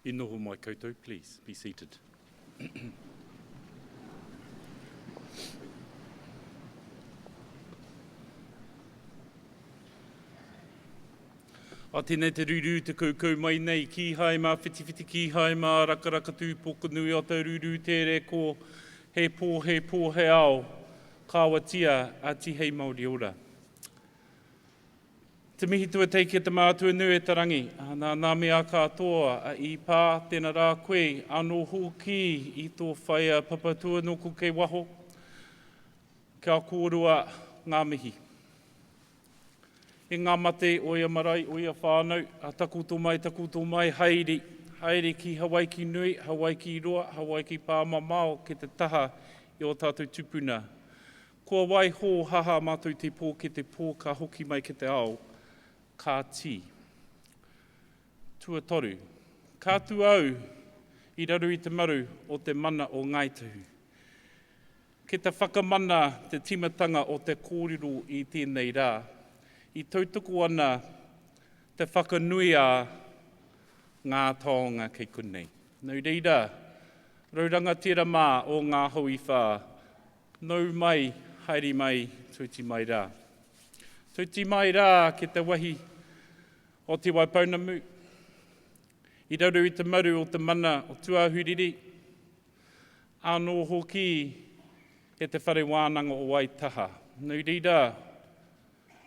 I noho mai koutou, please be seated. A tēnei te ruru te kaukau mai nei, ki hai mā whitiwhiti, ki hai mā rakaraka tūpoko nui o te ruru tere ko he pō he ao, kāwatia a ti hei Māori ora. Te mihi tua tei ki te mātua nui e tarangi, nā mea katoa a i pā tēnā rā koe, anō hoki i tō whaia papatua no ko kei waho, kia kōrua ngā mihi. E ngā mate o ia marae, o ia whānau, a takuto mai, haere ki Hawaii ki nui, Hawaii ki roa, Hawaii ki pāmamao, ke te taha i o tātou tupuna. Kua wai hō haha mātou te pō ke te pō ka hoki mai ke te ao, ka ti. Tuatoru, ka tu au i raru i te maru o te mana o Ngaitahu. Ke te whakamana te timatanga o te kōrero i tēnei rā. I tautoko ana te whakanui a ngā taonga kei konei. Nau reira, rauranga tera mā o ngā hui whā, nau mai, haere mai, tauti mai rā. Tauti mai rā ke te wahi o te Waipounamu, i raru i te maru o te mana o Tuahuriri, anō hoki e te whare wānanga o Waitaha. Nau reira,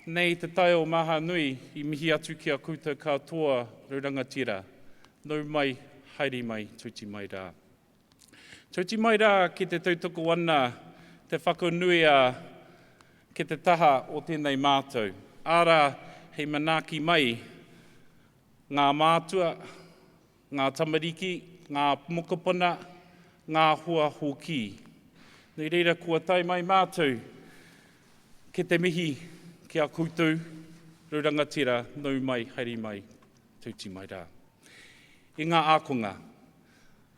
nei te tai o maha nui i mihi atu ki a koutou katoa rauranga tira. Nau mai, haere mai, tauti mai rā. Tauti mai rā ki te tautoko ana te whakanui a ke te taha o tēnei mātou. Ara, hei manaaki mai, ngā mātua, ngā tamariki, ngā mokopuna, ngā hua hoki. Nei reira kua tai mai mātou, ke te mihi ki a koutou, rauranga tira, nau mai, haere mai, tauti mai rā. I ngā ākonga,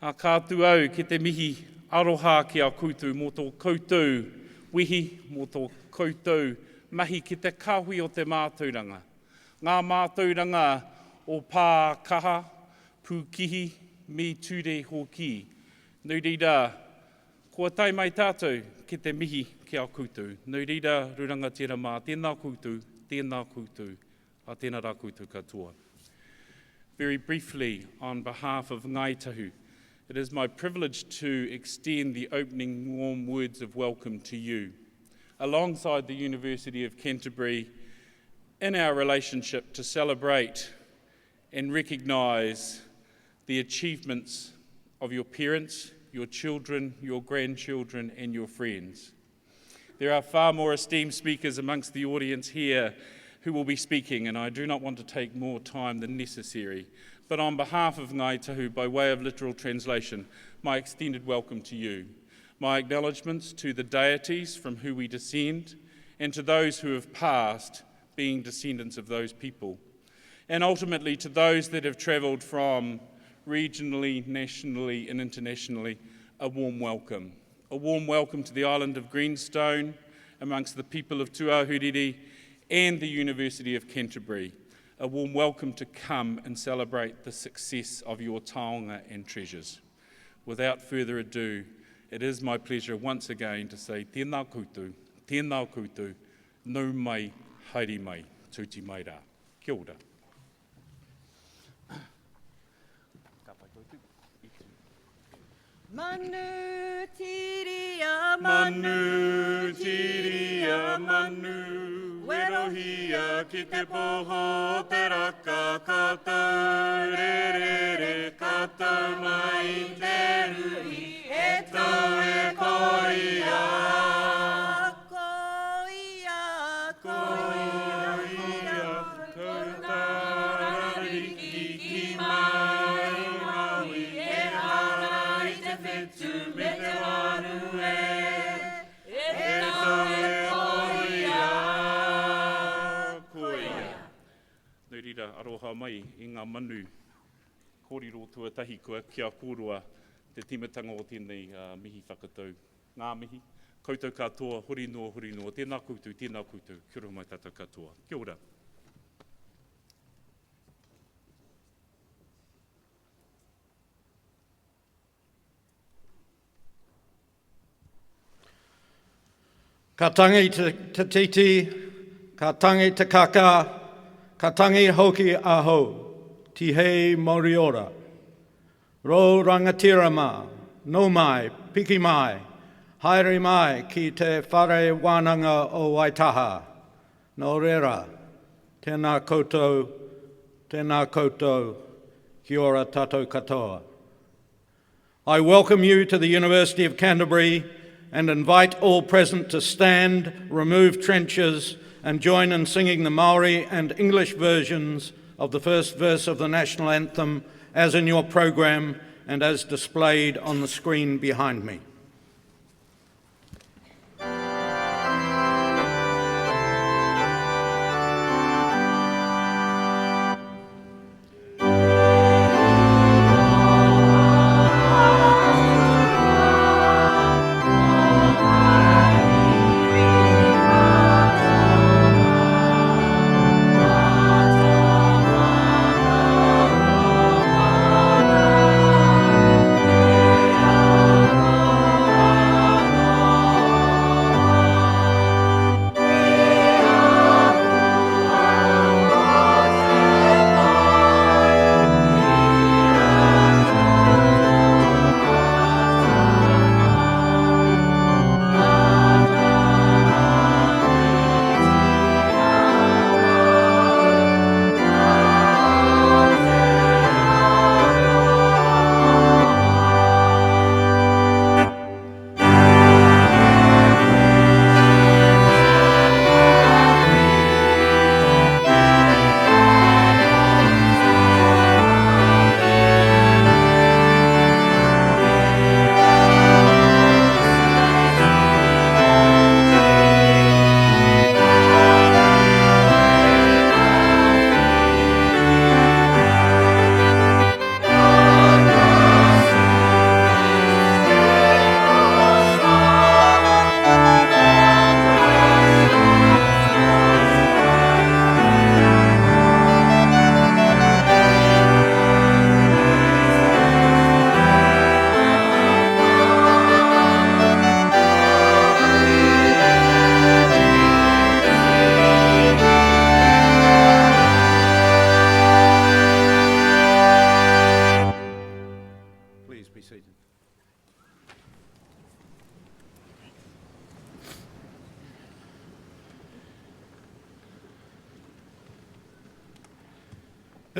a kātu au ki te mihi aroha ki a koutou, mō tō koutou wihi, mō tō koutou mahi ki te kahui o te mātauranga. Ngā mātauranga o pā kaha, pūkihi, me ture hoki. Nau reira, kua tai mai tātou ki te mihi ki a koutou. Nau reira, rauranga tira mā, tēnā koutou, a tēnā rā koutou katoa. Very briefly, on behalf of Ngaitahu, it is my privilege to extend the opening warm words of welcome to you, alongside the University of Canterbury, in our relationship to celebrate and recognise the achievements of your parents, your children, your grandchildren and your friends. There are far more esteemed speakers amongst the audience here who will be speaking, and I do not want to take more time than necessary. But on behalf of Ngaitahu, by way of literal translation, my extended welcome to you. My acknowledgements to the deities from whom we descend, and to those who have passed, being descendants of those people. And ultimately to those that have travelled from regionally, nationally and internationally, a warm welcome. A warm welcome to the island of Greenstone, amongst the people of Tuahuriri and the University of Canterbury. A warm welcome to come and celebrate the success of your taonga and treasures. Without further ado, it is my pleasure once again to say tēnā koutou, nau mai, haere mai, tauti mai rā. Kia ora. Manu tiria manu, werohia ki te poho te raka katau, re katau mai te rui, e tau e koia. Kotarariki ki mai, e hara i te whetu me te warue, e tau e koia. Nau reira, aroha mai i ngā manu kōrero tuatahi kua kia kōrua te timatanga o tēnei mihi whakatau. Ngā mihi, koutou katoa, hori noa, tēnā koutou, kia ora mai tātou katoa. Kia ora. Ka tangi te titi, ka tangi te kaka, ka tangi hoki aho, tihei moriora. Ro rangatira ma, no mai, piki mai, haere mai ki te whare wānanga o Waitaha. No rera, tēnā koutou, kia ora tātou katoa. I welcome you to the University of Canterbury and invite all present to stand, remove trenches, and join in singing the Maori and English versions of the first verse of the national anthem as in your program and as displayed on the screen behind me.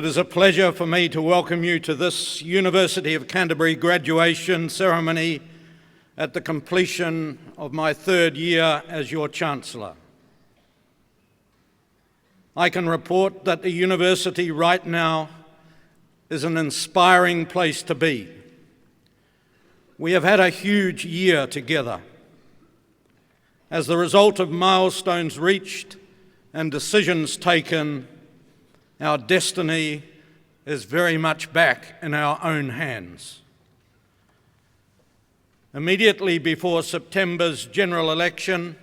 It is a pleasure for me to welcome you to this University of Canterbury graduation ceremony at the completion of my third year as your Chancellor. I can report that the university right now is an inspiring place to be. We have had a huge year together. As the result of milestones reached and decisions taken, our destiny is very much back in our own hands. Immediately before September's general election,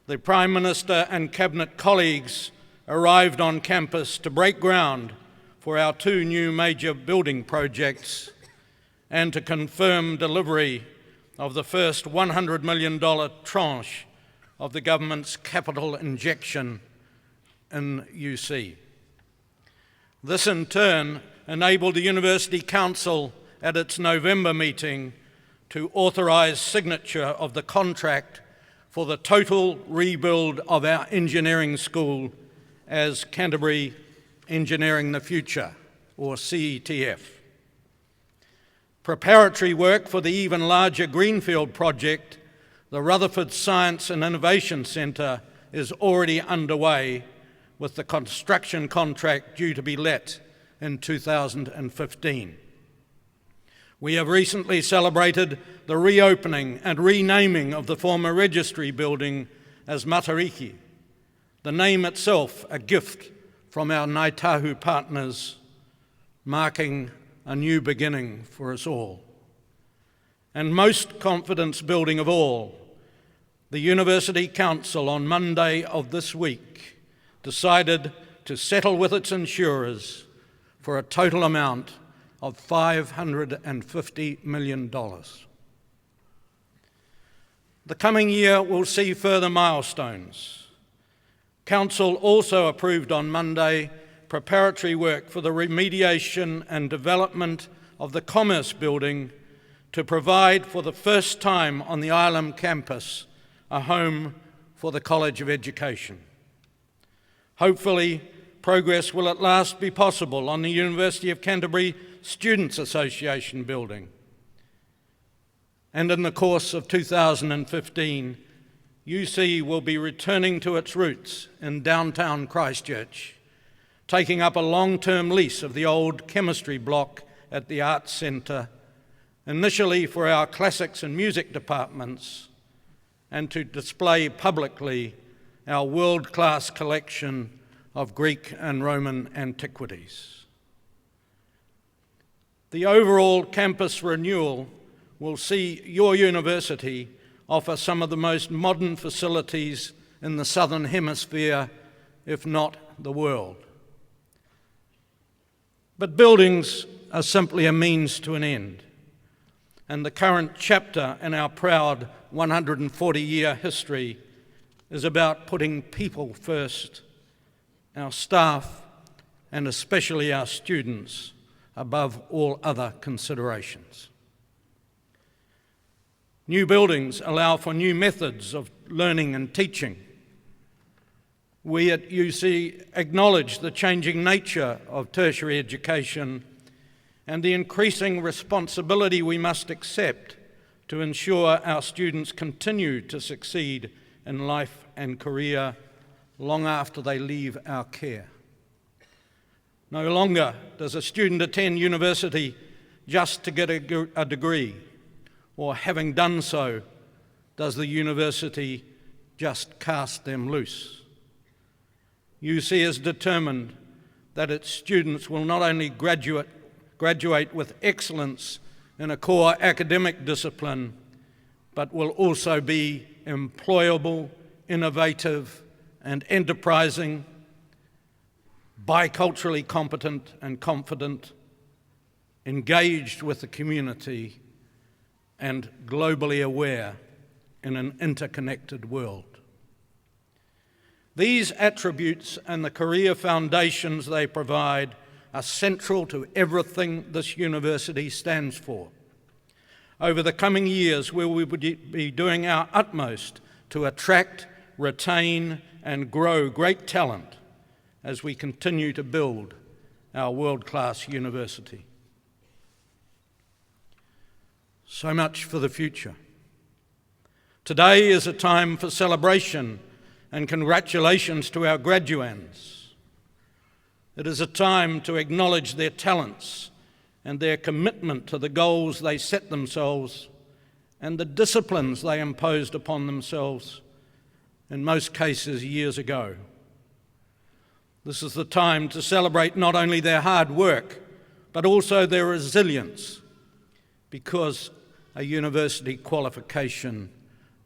the Prime Minister and Cabinet colleagues arrived on campus to break ground for our two new major building projects and to confirm delivery of the first $100 million tranche of the government's capital injection in UC. This in turn enabled the University Council at its November meeting to authorise signature of the contract for the total rebuild of our engineering school as Canterbury Engineering the Future, or CETF. Preparatory work for the even larger Greenfield project, the Rutherford Science and Innovation Centre, is already underway, with the construction contract due to be let in 2015. We have recently celebrated the reopening and renaming of the former registry building as Matariki, the name itself a gift from our Ngāi Tahu partners, marking a new beginning for us all. And most confidence building of all, the University Council on Monday of this week decided to settle with its insurers for a total amount of $550 million. The coming year will see further milestones. Council also approved on Monday preparatory work for the remediation and development of the Commerce Building to provide for the first time on the Ireland campus a home for the College of Education. Hopefully, progress will at last be possible on the University of Canterbury Students' Association building. And in the course of 2015, UC will be returning to its roots in downtown Christchurch, taking up a long-term lease of the old chemistry block at the Arts Centre, initially for our classics and music departments, and to display publicly our world-class collection of Greek and Roman antiquities. The overall campus renewal will see your university offer some of the most modern facilities in the Southern Hemisphere, if not the world. But buildings are simply a means to an end, and the current chapter in our proud 140-year history is about putting people first, our staff, and especially our students, above all other considerations. New buildings allow for new methods of learning and teaching. We at UC acknowledge the changing nature of tertiary education and the increasing responsibility we must accept to ensure our students continue to succeed in life and career long after they leave our care. No longer does a student attend university just to get a degree, or having done so, does the university just cast them loose. UC is determined that its students will not only graduate with excellence in a core academic discipline, but will also be employable, innovative, and enterprising, biculturally competent and confident, engaged with the community, and globally aware in an interconnected world. These attributes and the career foundations they provide are central to everything this university stands for. Over the coming years, we will be doing our utmost to attract, retain, and grow great talent as we continue to build our world-class university. So much for the future. Today is a time for celebration and congratulations to our graduands. It is a time to acknowledge their talents and their commitment to the goals they set themselves and the disciplines they imposed upon themselves, in most cases years ago. This is the time to celebrate not only their hard work, but also their resilience, because a university qualification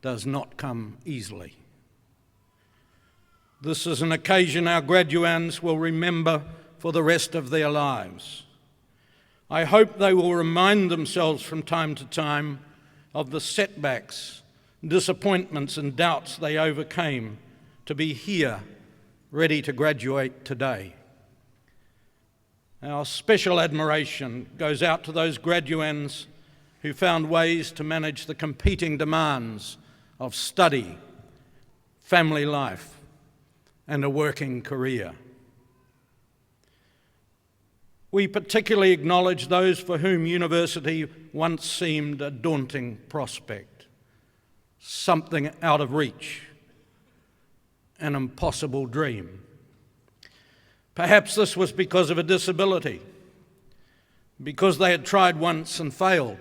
does not come easily. This is an occasion our graduands will remember for the rest of their lives. I hope they will remind themselves from time to time of the setbacks, disappointments and doubts they overcame to be here, ready to graduate today. Our special admiration goes out to those graduands who found ways to manage the competing demands of study, family life, and a working career. We particularly acknowledge those for whom university once seemed a daunting prospect, something out of reach, an impossible dream. Perhaps this was because of a disability, because they had tried once and failed,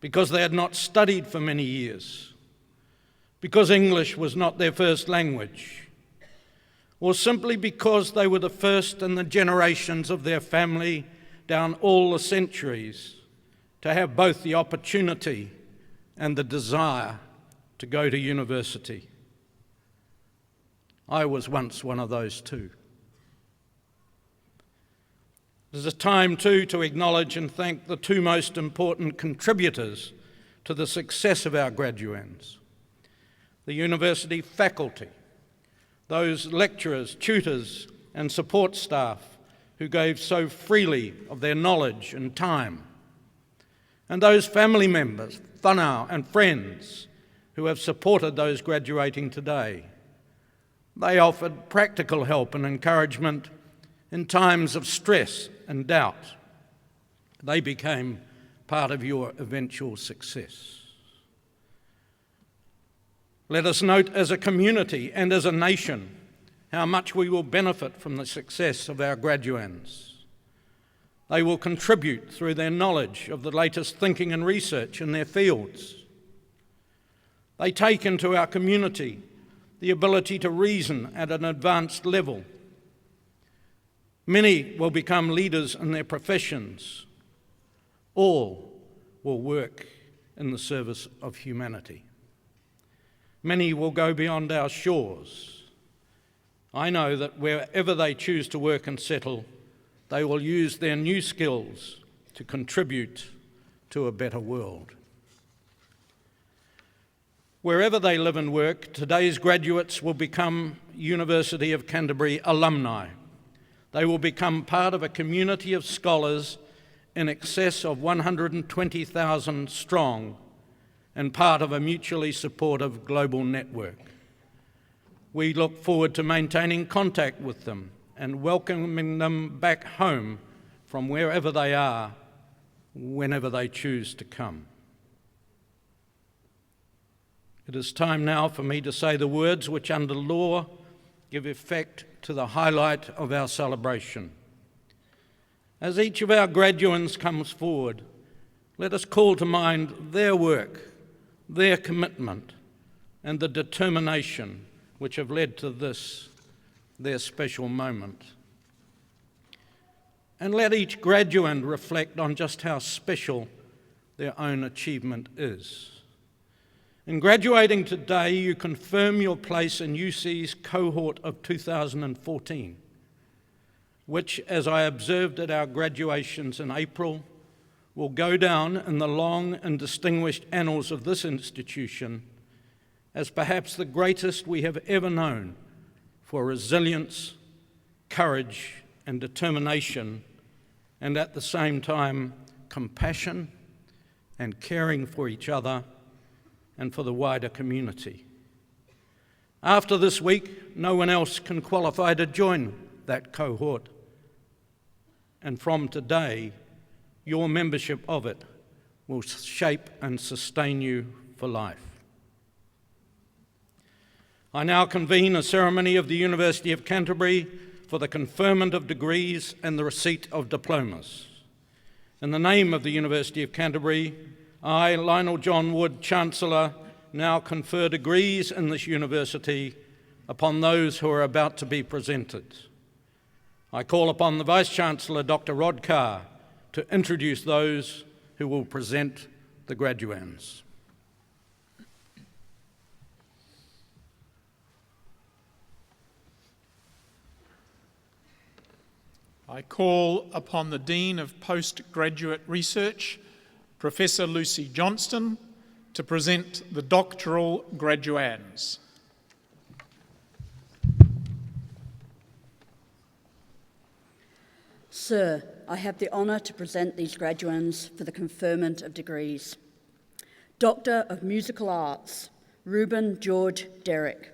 because they had not studied for many years, because English was not their first language, or simply because they were the first in the generations of their family down all the centuries to have both the opportunity and the desire to go to university. I was once one of those too. There's a time too to acknowledge and thank the two most important contributors to the success of our graduands. The university faculty, those lecturers, tutors and support staff who gave so freely of their knowledge and time, and those family members, whanau and friends who have supported those graduating today. They offered practical help and encouragement in times of stress and doubt. They became part of your eventual success. Let us note as a community and as a nation how much we will benefit from the success of our graduands. They will contribute through their knowledge of the latest thinking and research in their fields. They take into our community the ability to reason at an advanced level. Many will become leaders in their professions. All will work in the service of humanity. Many will go beyond our shores. I know that wherever they choose to work and settle, they will use their new skills to contribute to a better world. Wherever they live and work, today's graduates will become University of Canterbury alumni. They will become part of a community of scholars in excess of 120,000 strong and part of a mutually supportive global network. We look forward to maintaining contact with them and welcoming them back home from wherever they are, whenever they choose to come. It is time now for me to say the words which under law give effect to the highlight of our celebration. As each of our graduands comes forward, let us call to mind their work, their commitment, and the determination which have led to this, their special moment. And let each graduand reflect on just how special their own achievement is. In graduating today, you confirm your place in UC's cohort of 2014, which, as I observed at our graduations in April, will go down in the long and distinguished annals of this institution as perhaps the greatest we have ever known for resilience, courage, and determination, and at the same time, compassion and caring for each other and for the wider community. After this week, no one else can qualify to join that cohort. And from today, your membership of it will shape and sustain you for life. I now convene a ceremony of the University of Canterbury for the conferment of degrees and the receipt of diplomas. In the name of the University of Canterbury, I, Lionel John Wood, Chancellor, now confer degrees in this university upon those who are about to be presented. I call upon the Vice-Chancellor, Dr. Rod Carr, to introduce those who will present the graduands. I call upon the Dean of Postgraduate Research, Professor Lucy Johnston, to present the doctoral graduands. Sir, I have the honour to present these graduands for the conferment of degrees. Doctor of Musical Arts, Reuben George Derrick.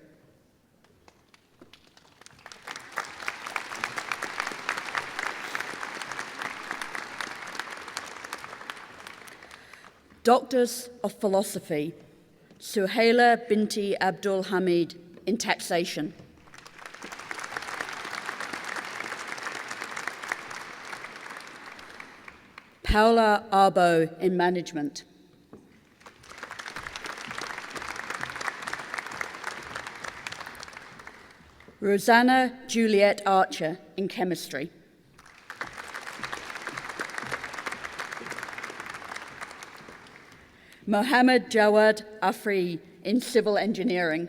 Doctors of Philosophy, Suhaila Binti Abdul Hamid in Taxation. Paula Arbo in Management. Rosanna Juliet Archer in Chemistry. Mohammed Jawad Afri in Civil Engineering.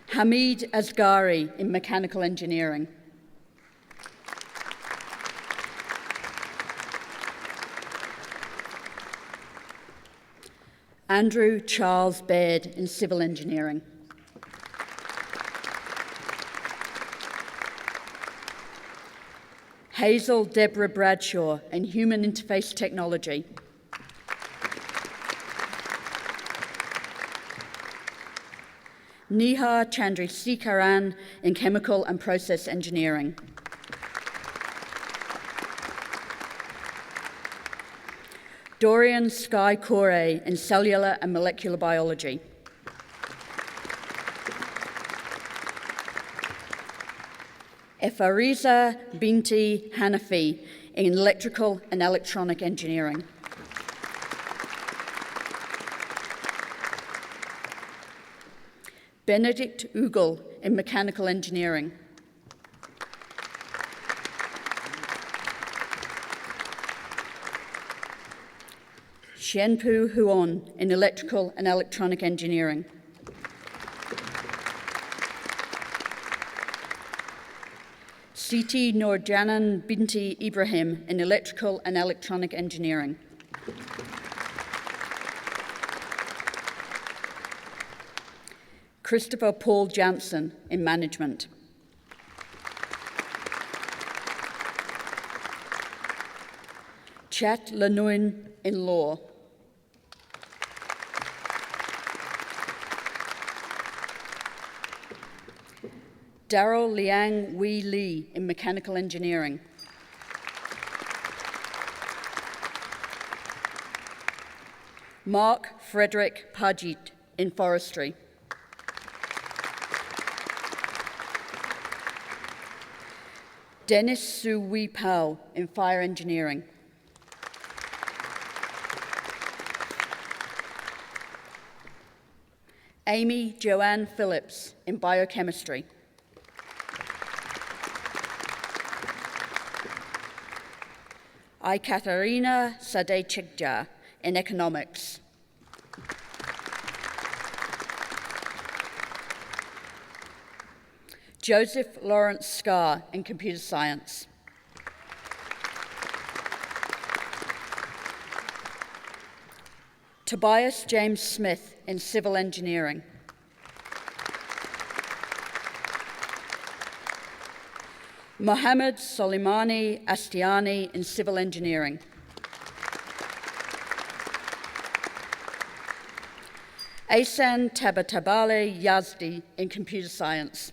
Hamid Asghari in Mechanical Engineering. Andrew Charles Baird in Civil Engineering. Hazel Deborah Bradshaw in Human Interface Technology. Nihar Chandrasekaran in Chemical and Process Engineering. Dorian Sky Corey in Cellular and Molecular Biology. Efariza Binti Hanafi in Electrical and Electronic Engineering. Benedict Ugal in Mechanical Engineering. Xianpu Huon in Electrical and Electronic Engineering. Siti Nurjanan Binti Ibrahim in Electrical and Electronic Engineering. Christopher Paul Jansen in Management. Chat Lanuin in Law. Daryl Liang Wee Lee in Mechanical Engineering. Mark Frederick Pajit in Forestry. Dennis Su Wee Pao in Fire Engineering. Amy Joanne Phillips in Biochemistry. Katarina Sadechikja in Economics. Joseph Lawrence Scarr in Computer Science. Tobias James Smith in Civil Engineering. Mohammed Soleimani Astiani in Civil Engineering. Ahsan Tabatabale Yazdi in Computer Science.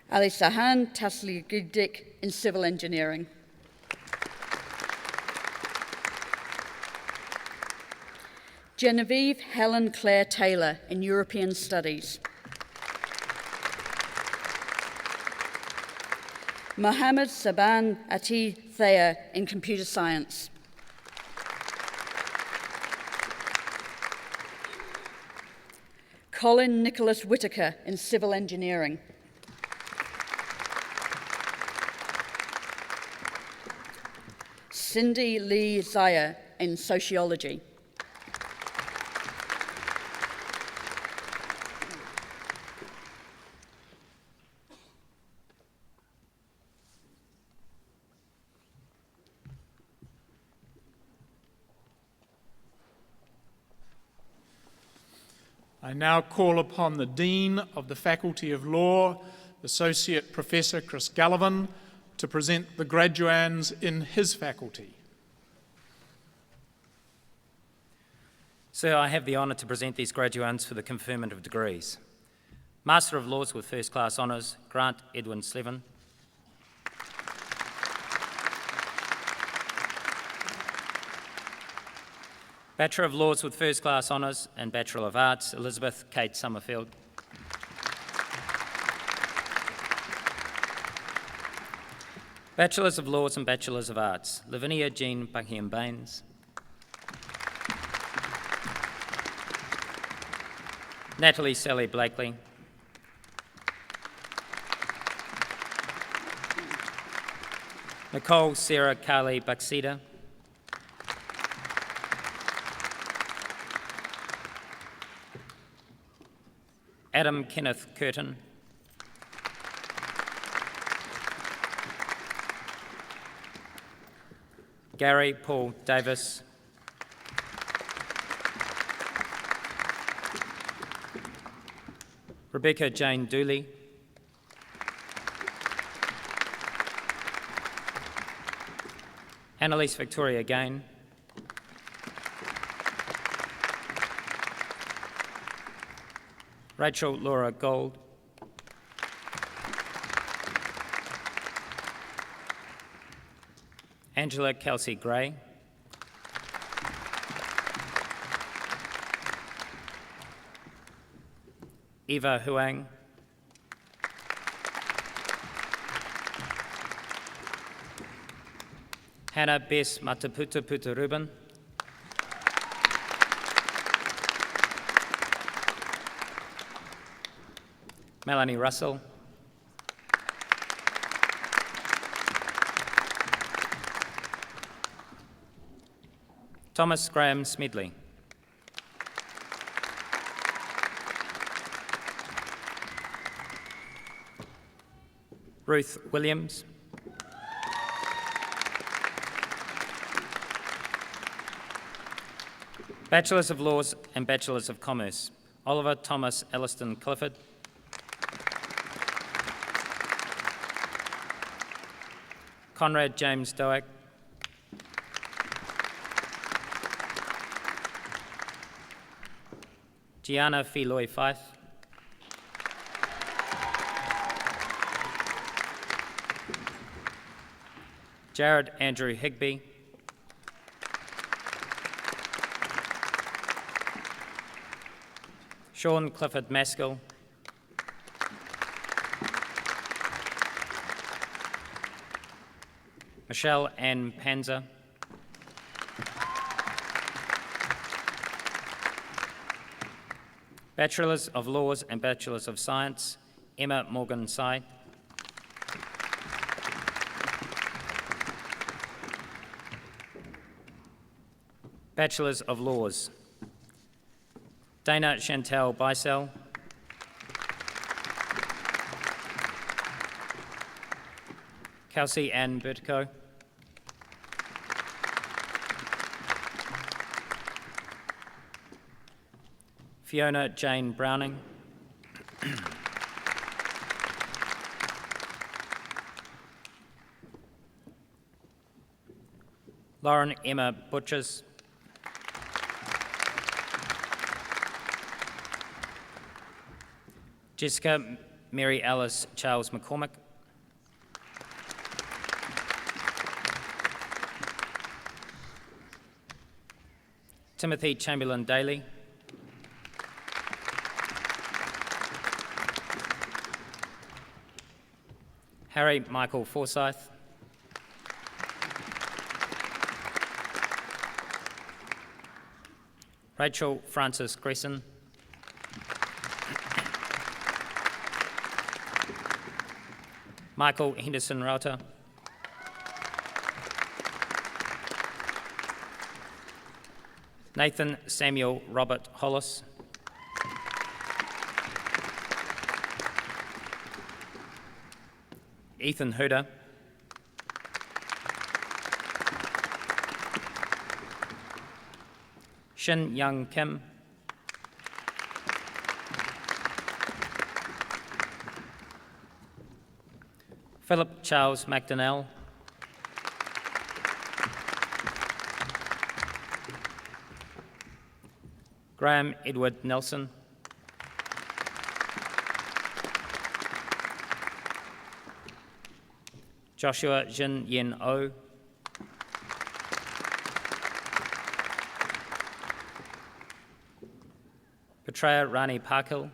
Ali Sahan Tasligidik in Civil Engineering. Genevieve Helen Claire Taylor in European Studies. Mohammed Saban Ati Thayer in Computer Science. Colin Nicholas Whitaker in Civil Engineering. Cindy Lee Zaya in Sociology. I now call upon the Dean of the Faculty of Law, Associate Professor Chris Gallivan, to present the graduands in his faculty. Sir, I have the honour to present these graduands for the conferment of degrees. Master of Laws with First Class Honours, Grant Edwin Slevin. Bachelor of Laws with First Class Honours and Bachelor of Arts, Elizabeth Kate Summerfield. Bachelors of Laws and Bachelors of Arts, Lavinia Jean Buckingham Baines. Natalie Sally Blakely. Nicole Sarah Carly Buxeda. Adam Kenneth Curtin. Gary Paul Davis, Rebecca Jane Dooley, Annalise Victoria Gain, Rachel Laura Gold, Angela Kelsey Gray, Eva Huang, Hannah Bess Mataputa Ruben, Melanie Russell, Thomas Graham Smedley, Ruth Williams, Bachelors of Laws and Bachelors of Commerce, Oliver Thomas Elliston Clifford, Conrad James Doak, Gianna Feloy Fife, Jared Andrew Higby, Sean Clifford Maskell, Michelle Ann Panzer, Bachelors of Laws and Bachelors of Science, Emma Morgan Sy, Bachelors of Laws, Dana Chantal Bicel, Kelsey Ann Burtico, Fiona Jane Browning, Lauren Emma Butchers, Jessica Mary Alice Charles McCormick, Timothy Chamberlain Daly, Harry Michael Forsyth, Rachel Frances Gresson, Michael Henderson Rauter, Nathan Samuel Robert Hollis, Ethan Huda, Shin Young Kim, Philip Charles McDonnell, Graham Edward Nelson, Joshua Jin Yen O, Petrea Rani Parkhill,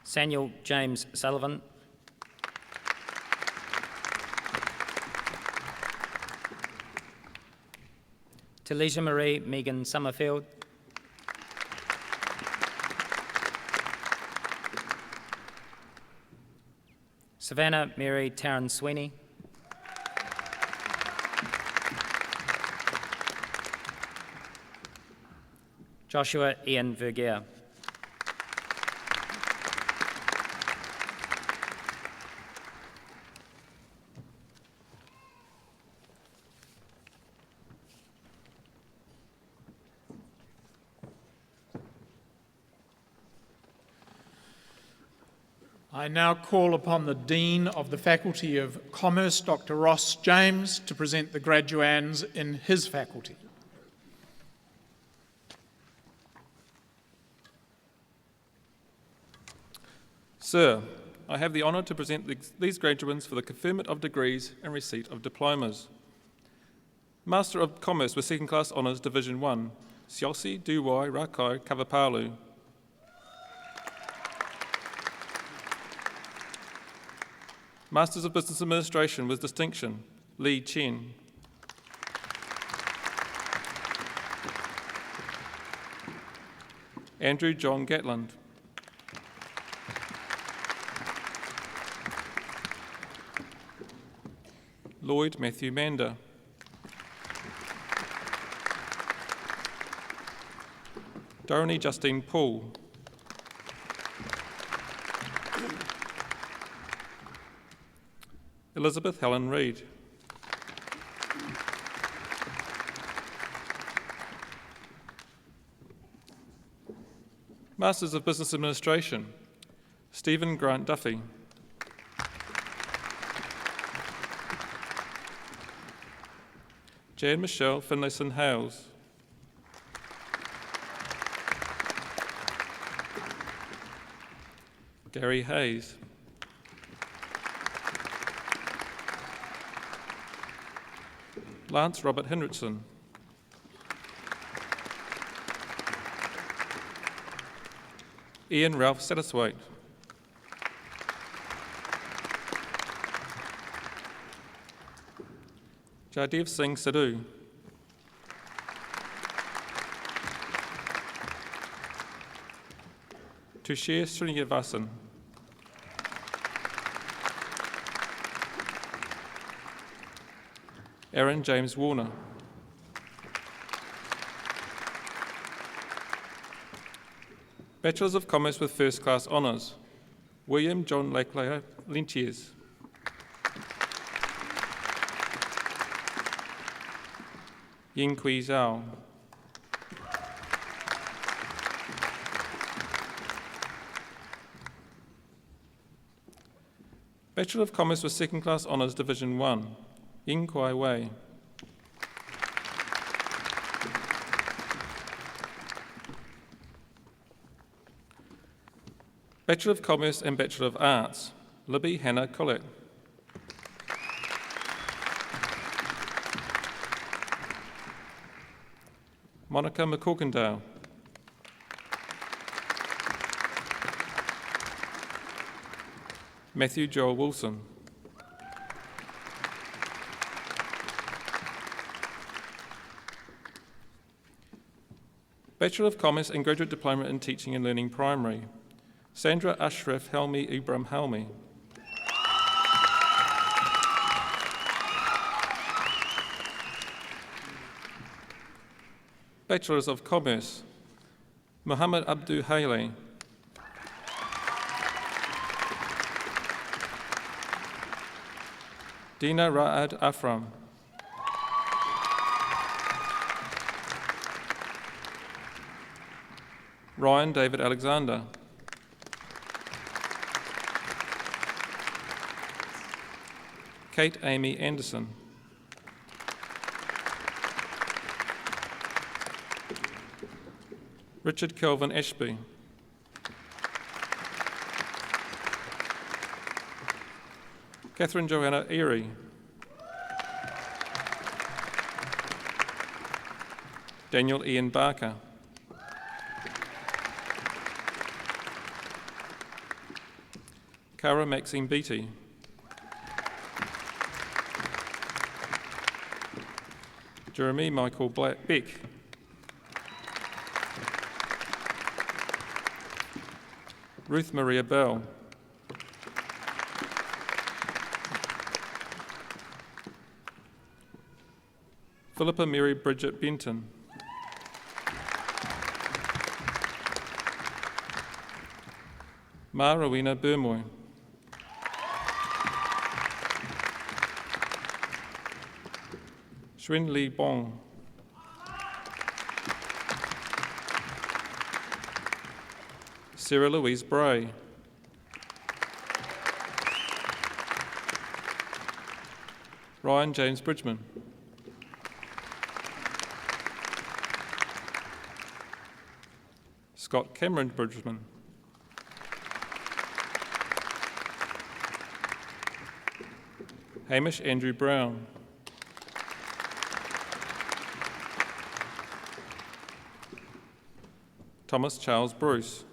Samuel James Sullivan, Talisha Marie Megan Summerfield, Savannah Mary Taryn Sweeney, Joshua Ian Vergeer, I now call upon the Dean of the Faculty of Commerce, Dr. Ross James, to present the graduands in his faculty. Sir, I have the honour to present these graduands for the conferment of degrees and receipt of diplomas. Master of Commerce with Second Class Honours Division 1, Siosi Duwai Rakai Kavapalu. Masters of Business Administration with Distinction, Lee Chen. Andrew John Gatland. Lloyd Matthew Mander. Dorothy Justine Poole. Elizabeth Helen Reid. Masters of Business Administration, Stephen Grant Duffy. Jan Michelle Finlayson Hales. Gary Hayes. Lance Robert Hendrickson. Ian Ralph Satterthwaite. Jadev Singh Sidhu. Tushir Srinivasan. Aaron James Warner. Bachelors of Commerce with First Class Honours, William John Lakeley Lentiers. Ying Kui Zhao. Bachelor of Commerce with Second Class Honours Division 1, Ying Kwai Wei. Bachelor of Commerce and Bachelor of Arts, Libby Hannah Collett. Monica McCorkindale. Matthew Joel Wilson. Bachelor of Commerce and Graduate Diploma in Teaching and Learning Primary, Sandra Ashraf Helmi Ibram Helmi. Bachelors of Commerce, Muhammad Abdu Haley. Dina Ra'ad Afram. Ryan David Alexander. Kate Amy Anderson. Richard Kelvin Ashby. Catherine Johanna Erie. Daniel Ian Barker. Cara Maxine Beattie. Jeremy Michael Beck. Ruth Maria Bell. Philippa Mary Bridget Benton. Ma Rowena Burmoy. Xuan Lee Bong. Sarah Louise Bray. Ryan James Bridgman. Scott Cameron Bridgman. Hamish Andrew Brown. Thomas Charles Bruce.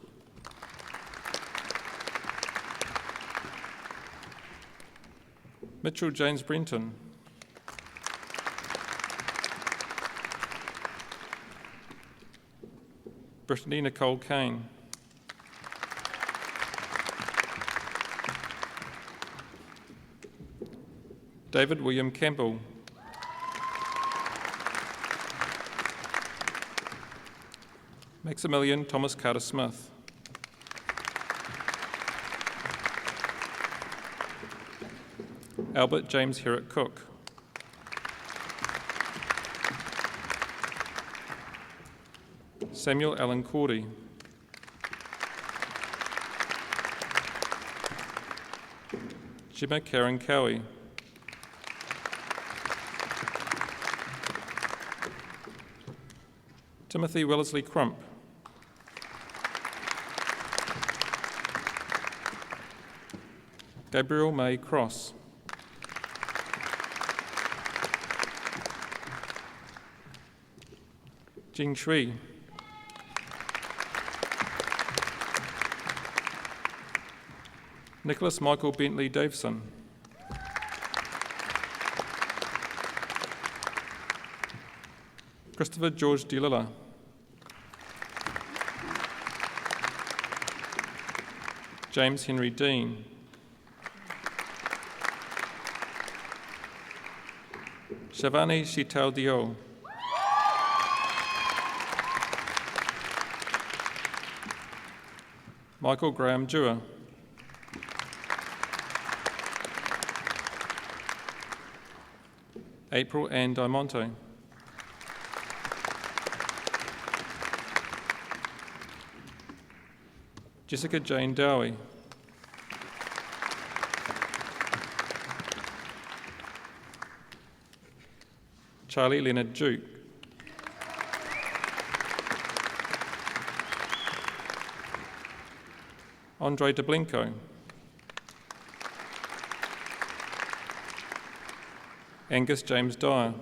Mitchell James Brenton. Brittany Nicole Kane. David William Campbell. Maximilian Thomas Carter Smith. Albert James Herrick Cook. Samuel Allen Cordy. Gemma Karen Cowie. Timothy Wellesley Crump. Gabriel May Cross. Jing Shui. Nicholas Michael Bentley Davison. Christopher George DeLilla. James Henry Dean. Shavani Shital Dio. Michael Graham Dewar. April Ann Diamonte. Jessica Jane Dowie. Charlie Leonard Duke. Andre DeBlinko. Angus James Dyer.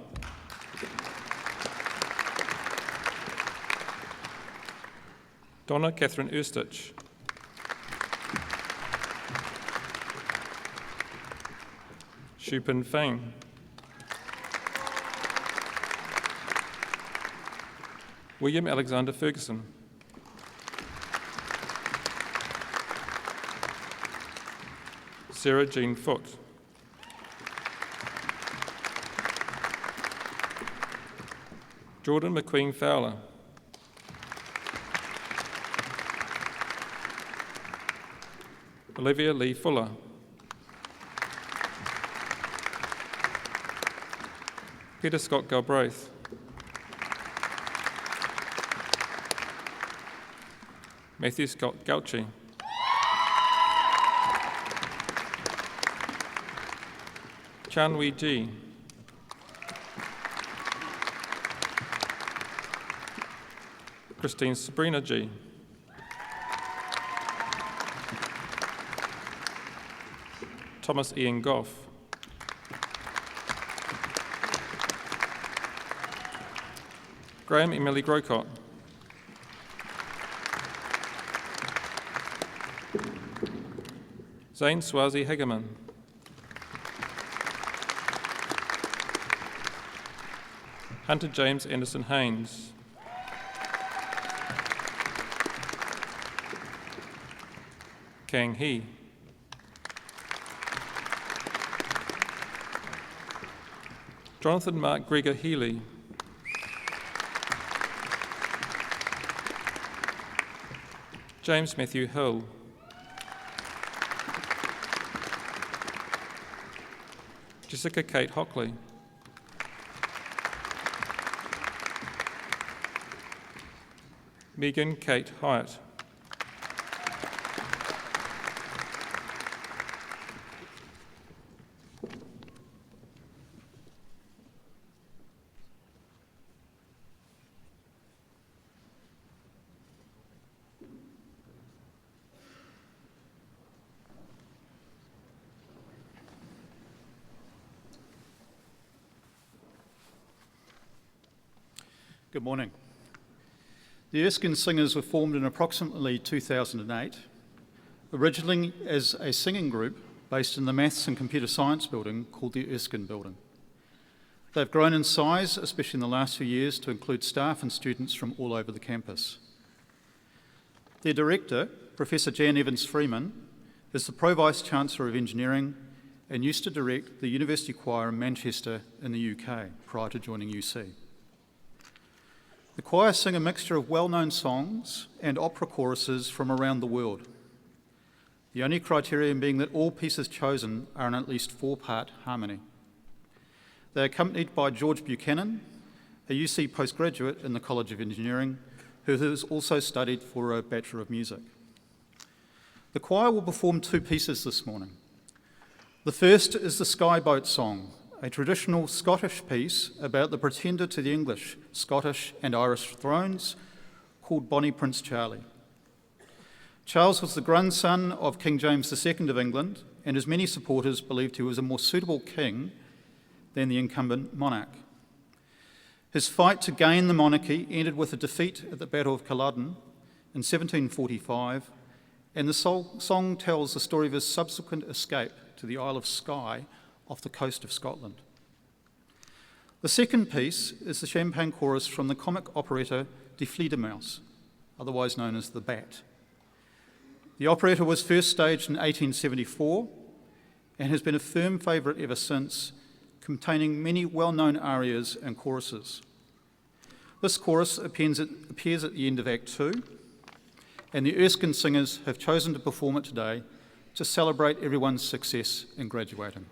Donna Catherine Erstich. Shupin Fang. William Alexander Ferguson. Sarah Jean Foote. Jordan McQueen Fowler. Olivia Lee Fuller. Peter Scott Galbraith. Matthew Scott Gauchi. Chan Wee Ji. Christine Sabrina G. Thomas Ian Goff. Graham Emily Grocott. Zane Swazi Hageman. Hunter James Anderson Haynes. Kang He. Jonathan Mark Gregor Healy. James Matthew Hill. Jessica Kate Hockley. Megan Kate Hyatt. Good morning. The Erskine Singers were formed in approximately 2008, originally as a singing group based in the Maths and Computer Science building called the Erskine Building. They've grown in size, especially in the last few years, to include staff and students from all over the campus. Their director, Professor Jan Evans-Freeman, is the Pro-Vice Chancellor of Engineering and used to direct the University Choir in Manchester in the UK prior to joining UC. The choir sing a mixture of well-known songs and opera choruses from around the world, the only criterion being that all pieces chosen are in at least 4-part harmony. They are accompanied by George Buchanan, a UC postgraduate in the College of Engineering, who has also studied for a Bachelor of Music. The choir will perform 2 pieces this morning. The first is the Skyboat Song, a traditional Scottish piece about the pretender to the English, Scottish and Irish thrones, called Bonnie Prince Charlie. Charles was the grandson of King James II of England, and his many supporters believed he was a more suitable king than the incumbent monarch. His fight to gain the monarchy ended with a defeat at the Battle of Culloden in 1745, and the song tells the story of his subsequent escape to the Isle of Skye off the coast of Scotland. The second piece is the champagne chorus from the comic operetta Die Fledermaus, otherwise known as The Bat. The operetta was first staged in 1874 and has been a firm favourite ever since, containing many well-known arias and choruses. This chorus appears at the end of Act 2, and the Erskine Singers have chosen to perform it today to celebrate everyone's success in graduating.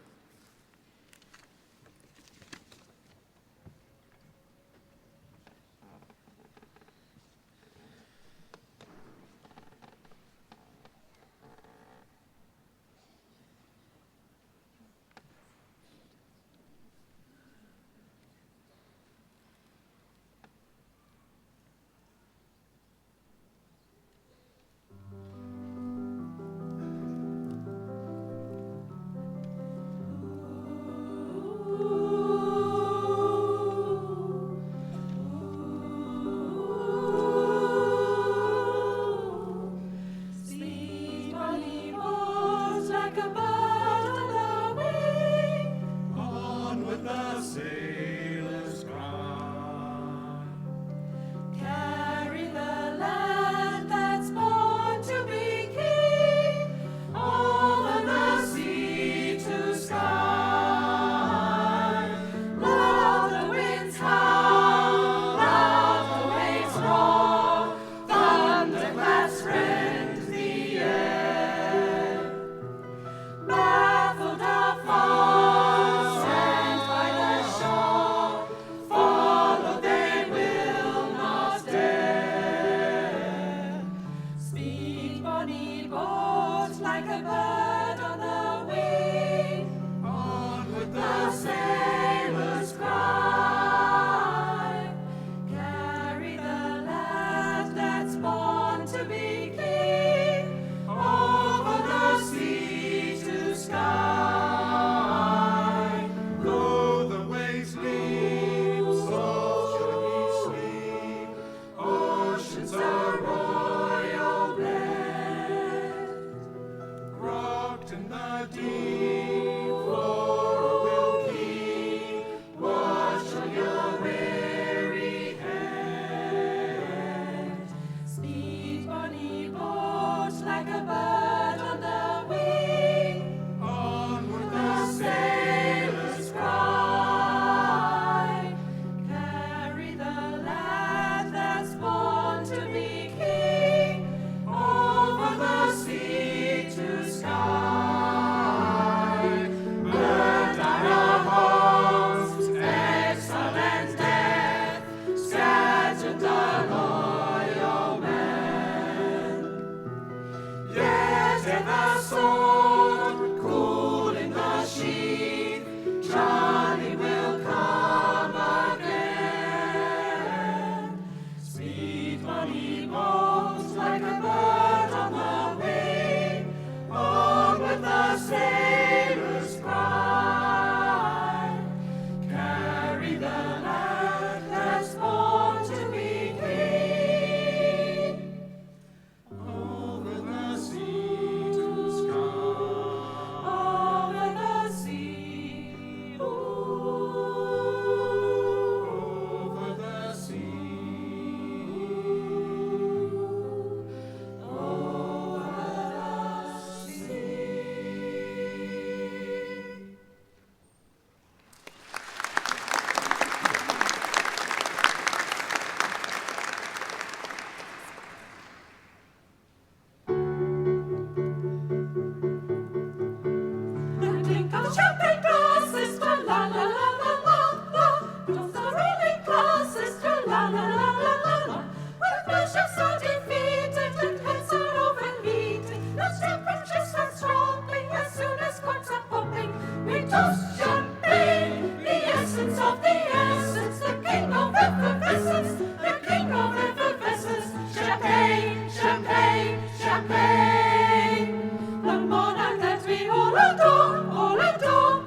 champagne, champagne. The monarch that we all adore,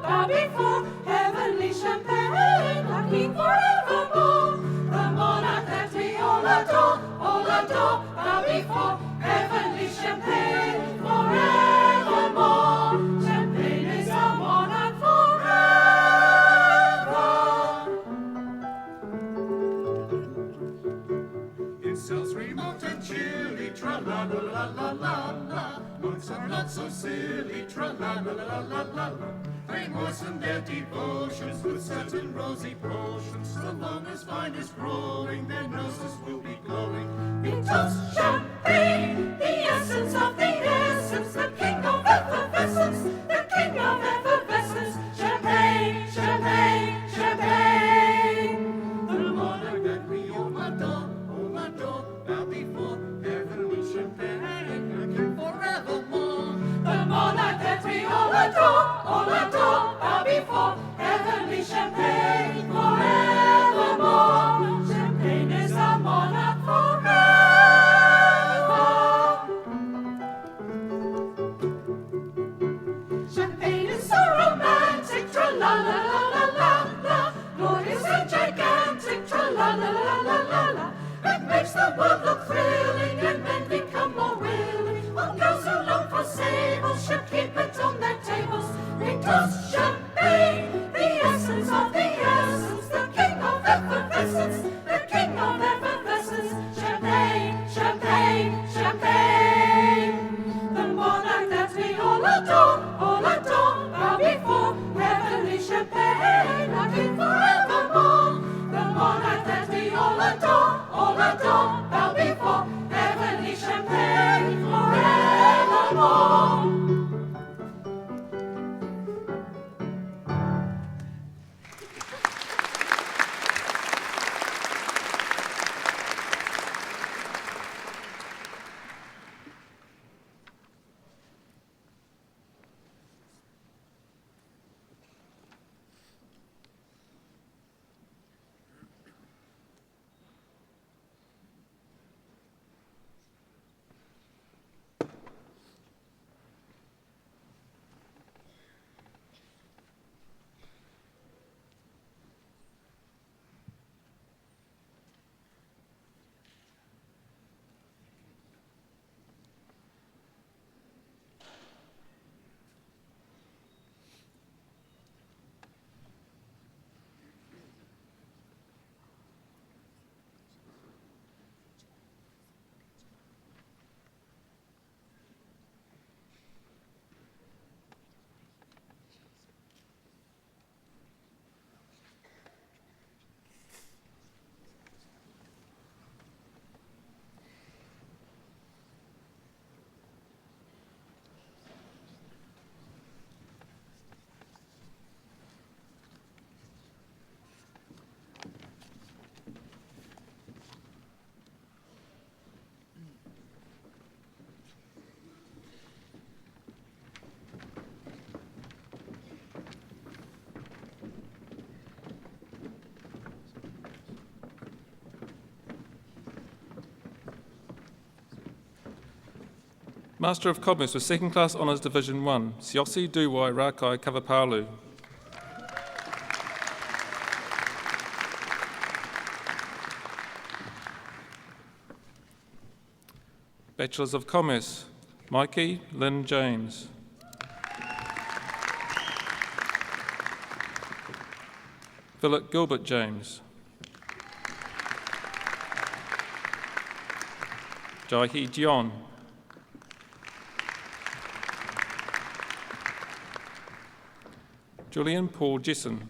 bow before heavenly champagne, our king forevermore. The monarch that we all adore, bow before heavenly champagne, forevermore. Champagne is our monarch forever. It sells remote and chilly, tra-la-la-la-la-la-la. Monks are not so silly, tra-la-la-la-la-la-la. They moisten their devotions with certain rosy potions. So long as wine is growing, their noses will be glowing. We toast champagne, the essence of the essence, the king of effervescence, the king of effervescence. Champagne, champagne, champagne. The monarch that we all adore, bow before heavenly champagne, our king forevermore. The monarch that we all adore, bow before heavenly champagne, forevermore. Champagne is our monarch forever. Champagne is so romantic, tra-la-la-la-la-la-la. Glorious and gigantic, tra-la-la-la-la-la-la. It makes the world look thrilling and men become more willing. All girls who long for sables should keep it on their tables. We toast champagne, the essence of the essence, the king of effervescence, the king of effervescence. Champagne, champagne, champagne. The monarch that we all adore, bow before heavenly champagne, our king forevermore. The monarch that we all adore, bow before heavenly champagne, forevermore. Master of Commerce with Second Class Honours Division 1, Siosi Duwai Rakai Kavapalu. Bachelors of Commerce, Mikey Lynn James. Philip Gilbert James. Jaihi Dion. Julian Paul Jessen.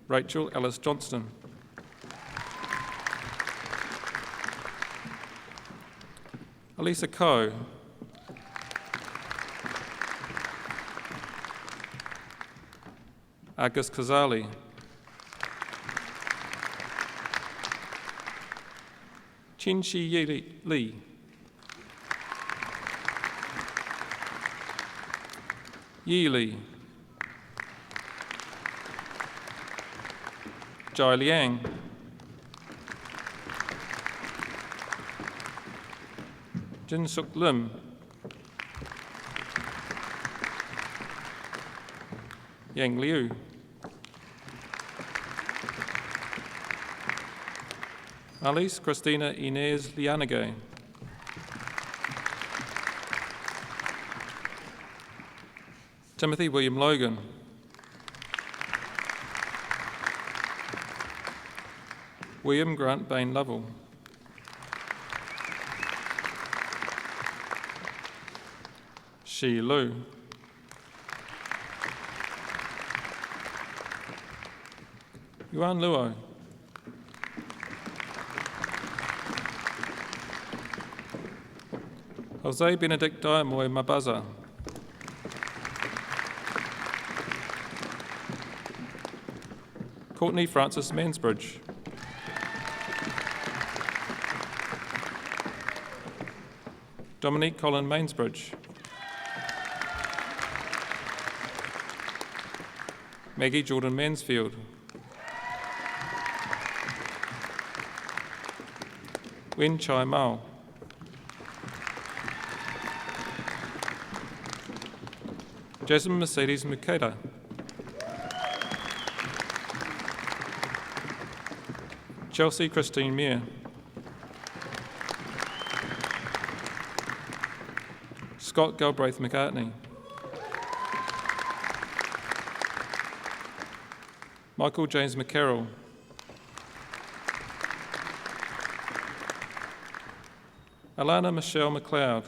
Rachel Ellis Johnston. Elisa Coe. Agus Kazali. Chin Shi Lee. Yi Li. Jai Liang. Jin Suk Lim, Yang Liu, Alice Christina Inez Lianage, Timothy William Logan, William Grant Bain Lovell, Shi Lu, Yuan Luo, Jose Benedict Diamoy Mabaza, Courtney Francis Mansbridge, Dominique Colin Mainsbridge, Maggie Jordan Mansfield, Wen Chai Mao, Jasmine Mercedes Mukeda, Chelsea Christine Meir, Scott Galbraith McCartney, Michael James McCarroll, Alana Michelle McLeod,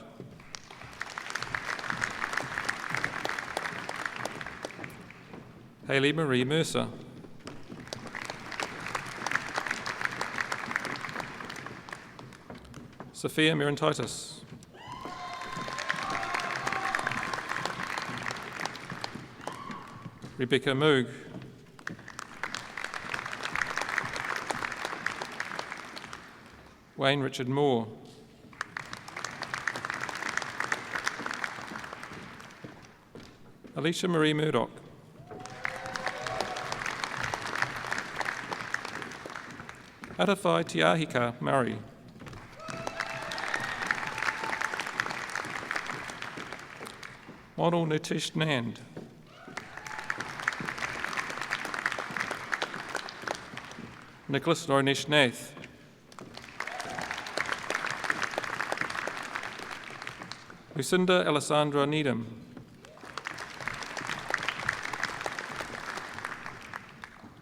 Hayley Marie Mercer, Sophia Mirantitis, Rebecca Moog, Wayne Richard Moore, Alicia Marie Murdoch, Atawhai Tiahika Murray, Model Nitish Nand, Nicholas Ronesh Nath, Lucinda Alessandra Needham,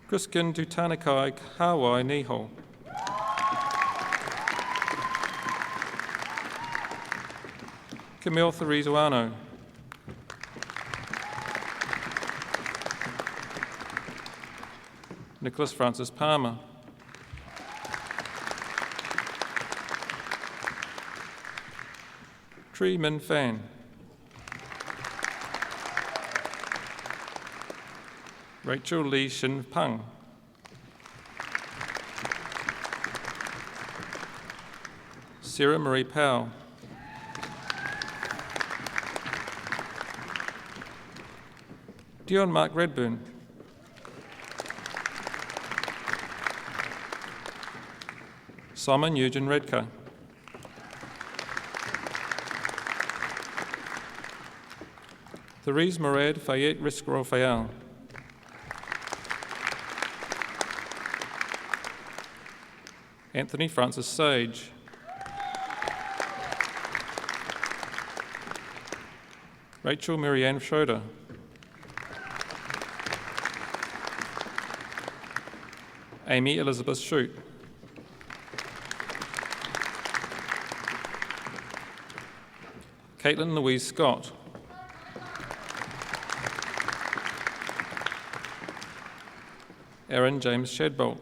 Kriskin Tutanakai Hawai Niho, Camille Therizuano, Nicholas Francis Palmer, Tri Min Fan, Rachel Lee Shin Pang, Sarah Marie Powell, Dion Mark Redburn, Simon Eugene Redcar, Therese Murad Fayette Riscro Fayal, Anthony Francis Sage, Rachel Marianne Schroeder, Amy Elizabeth Shute, Caitlin Louise Scott, Aaron James Shadbolt,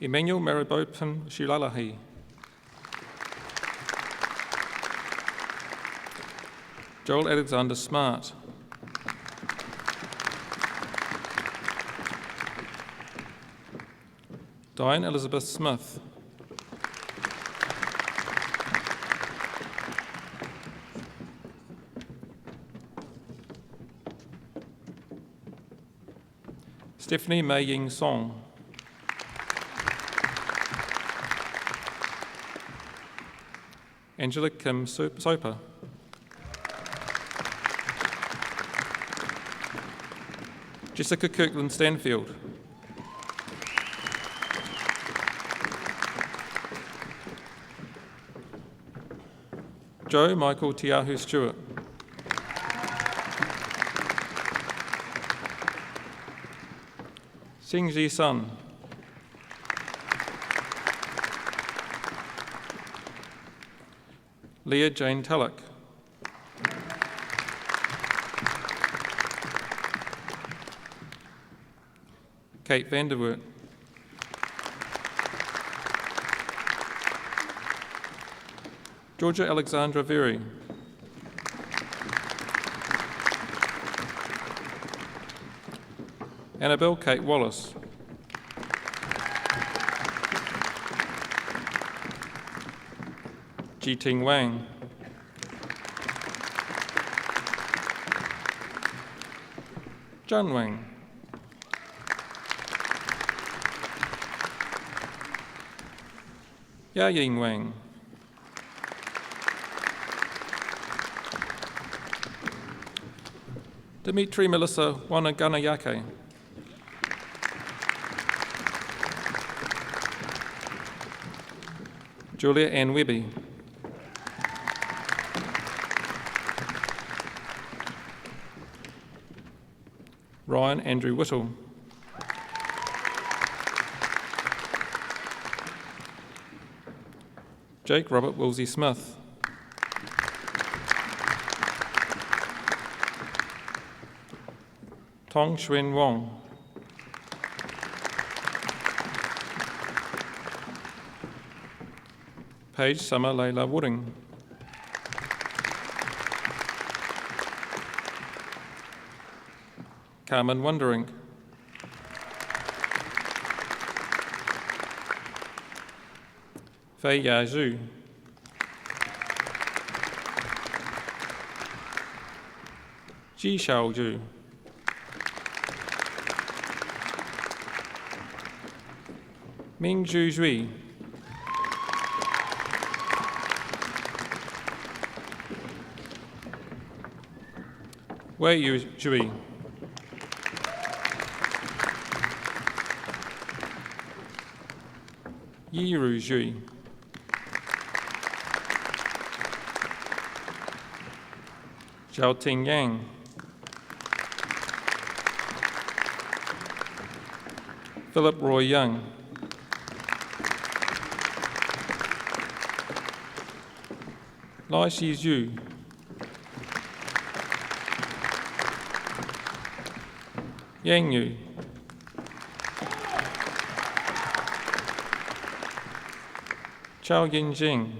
Emmanuel Maribopin Shilalahi, Joel Alexander Smart, Diane Elizabeth Smith, Stephanie Mei Ying Song, Angela Kim Soper. Jessica Kirkland Stanfield. Joe Michael Tiahu Stewart. Singji Sun. Leah Jane Tullock. Kate Vanderwoort. Georgia Alexandra Very. Annabelle Kate Wallace. Jiting Wang. John Wang. Ya Ying Wang. Dimitri Melissa Wanaganayake. Julia Ann Webby. Ryan Andrew Whittle. Jake Robert Woolsey Smith. Tong Xuan Wong. Paige Summer Leila Wooding. Carmen Wondering. Fei Ya Zhu. Ji Xiao Zhu. Ming Zhu Zhui. Wei Yu Zhui. Yiru Zhui. Zhao Ting Yang. Philip Roy Young. Lai Shi Zhu. Yang Yu. Chao Yin Jing.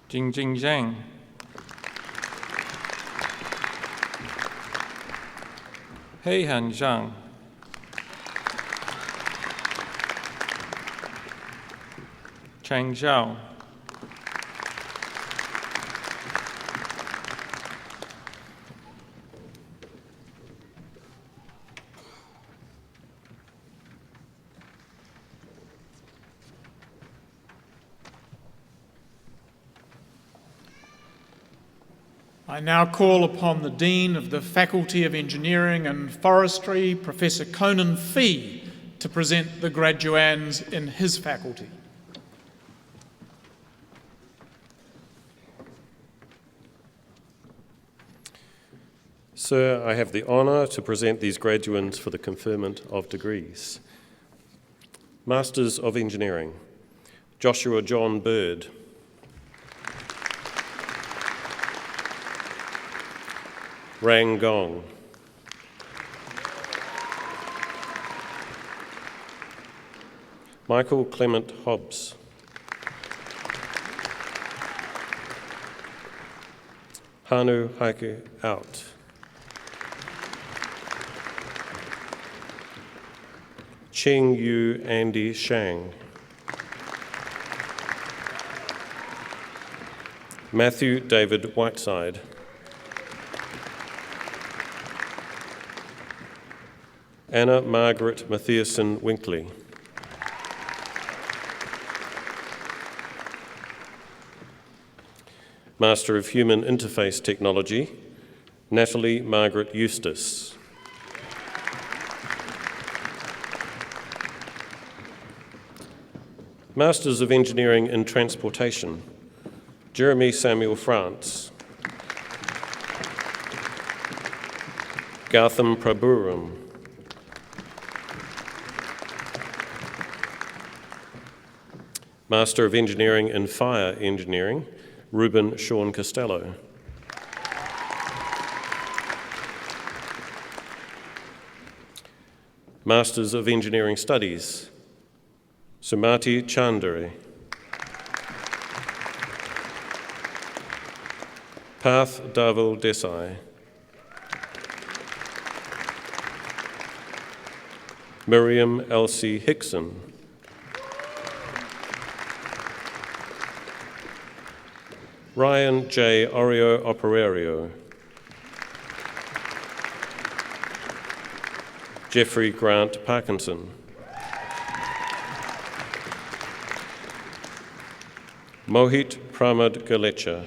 Jing Jing Zhang. Hei Han Zhang. Chang Zhao. I now call upon the Dean of the Faculty of Engineering and Forestry, Professor Conan Fee, to present the graduands in his faculty. Sir, I have the honour to present these graduands for the conferment of degrees. Masters of Engineering, Joshua John Bird. Rang Gong. Michael Clement Hobbs. Hanu Haiku Out. Ching Yu Andy Shang. Matthew David Whiteside. Anna Margaret Matthiasson Winkley. Master of Human Interface Technology, Natalie Margaret Eustace. Masters of Engineering in Transportation, Jeremy Samuel France. Gautam Prabhuram. Master of Engineering in Fire Engineering, Ruben Sean Costello. Masters of Engineering Studies, Sumati Chandari. Path Davil Desai. Miriam Elsie Hickson. Ryan J. Orio Operario. Jeffrey Grant Parkinson. Mohit Pramad Galecha.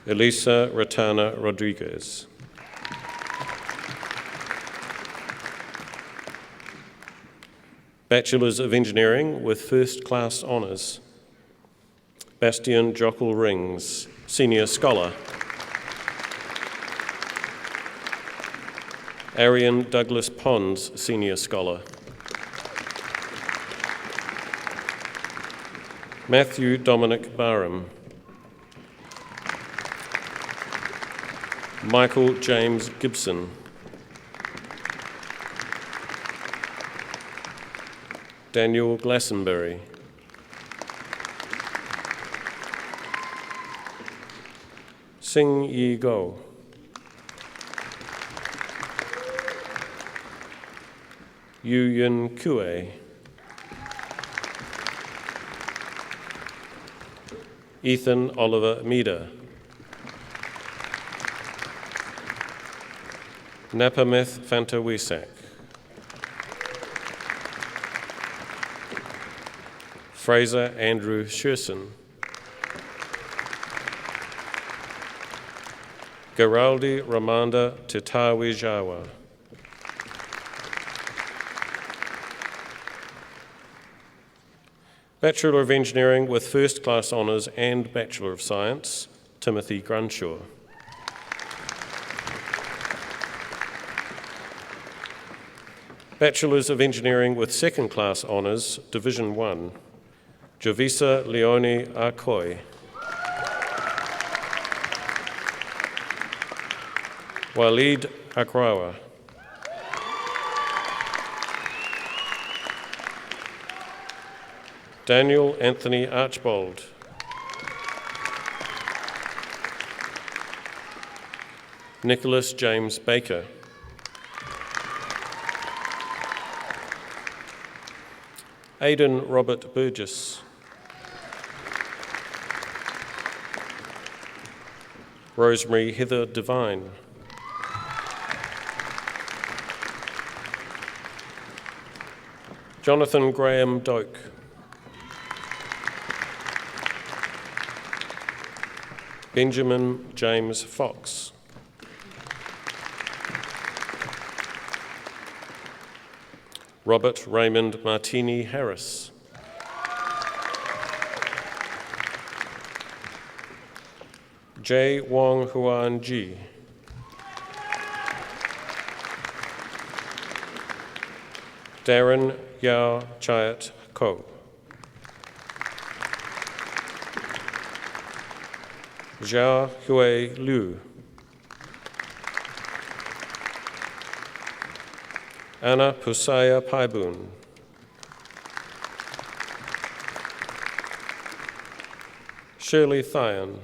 Elisa Ratana Rodriguez. Bachelors of Engineering with First Class Honours, Bastian Jockle Rings, Senior Scholar. Arian Douglas Pons, Senior Scholar. Matthew Dominic Barham. Michael James Gibson. Daniel Glastonbury. Sing Yi Go. Yu Yun Kue. Ethan Oliver Meader. Napameth Fantawisak. Fraser Andrew Sherson. Garaldi Ramanda Titawi Jawa. Bachelor of Engineering with First Class Honours and Bachelor of Science, Timothy Grunshaw. Bachelors of Engineering with Second Class Honours, Division 1, Javisa Leone Akoi. Walid Akrawa. Daniel Anthony Archbold. Nicholas James Baker. Aidan Robert Burgess. Rosemary Heather Devine. Jonathan Graham Doak. Benjamin James Fox. Robert Raymond Martini Harris. J. Wong Huan Ji. Darren Yao Chayat Ko. Jia Hui Liu. Anna Pusaya Paibun. Shirley Thyan.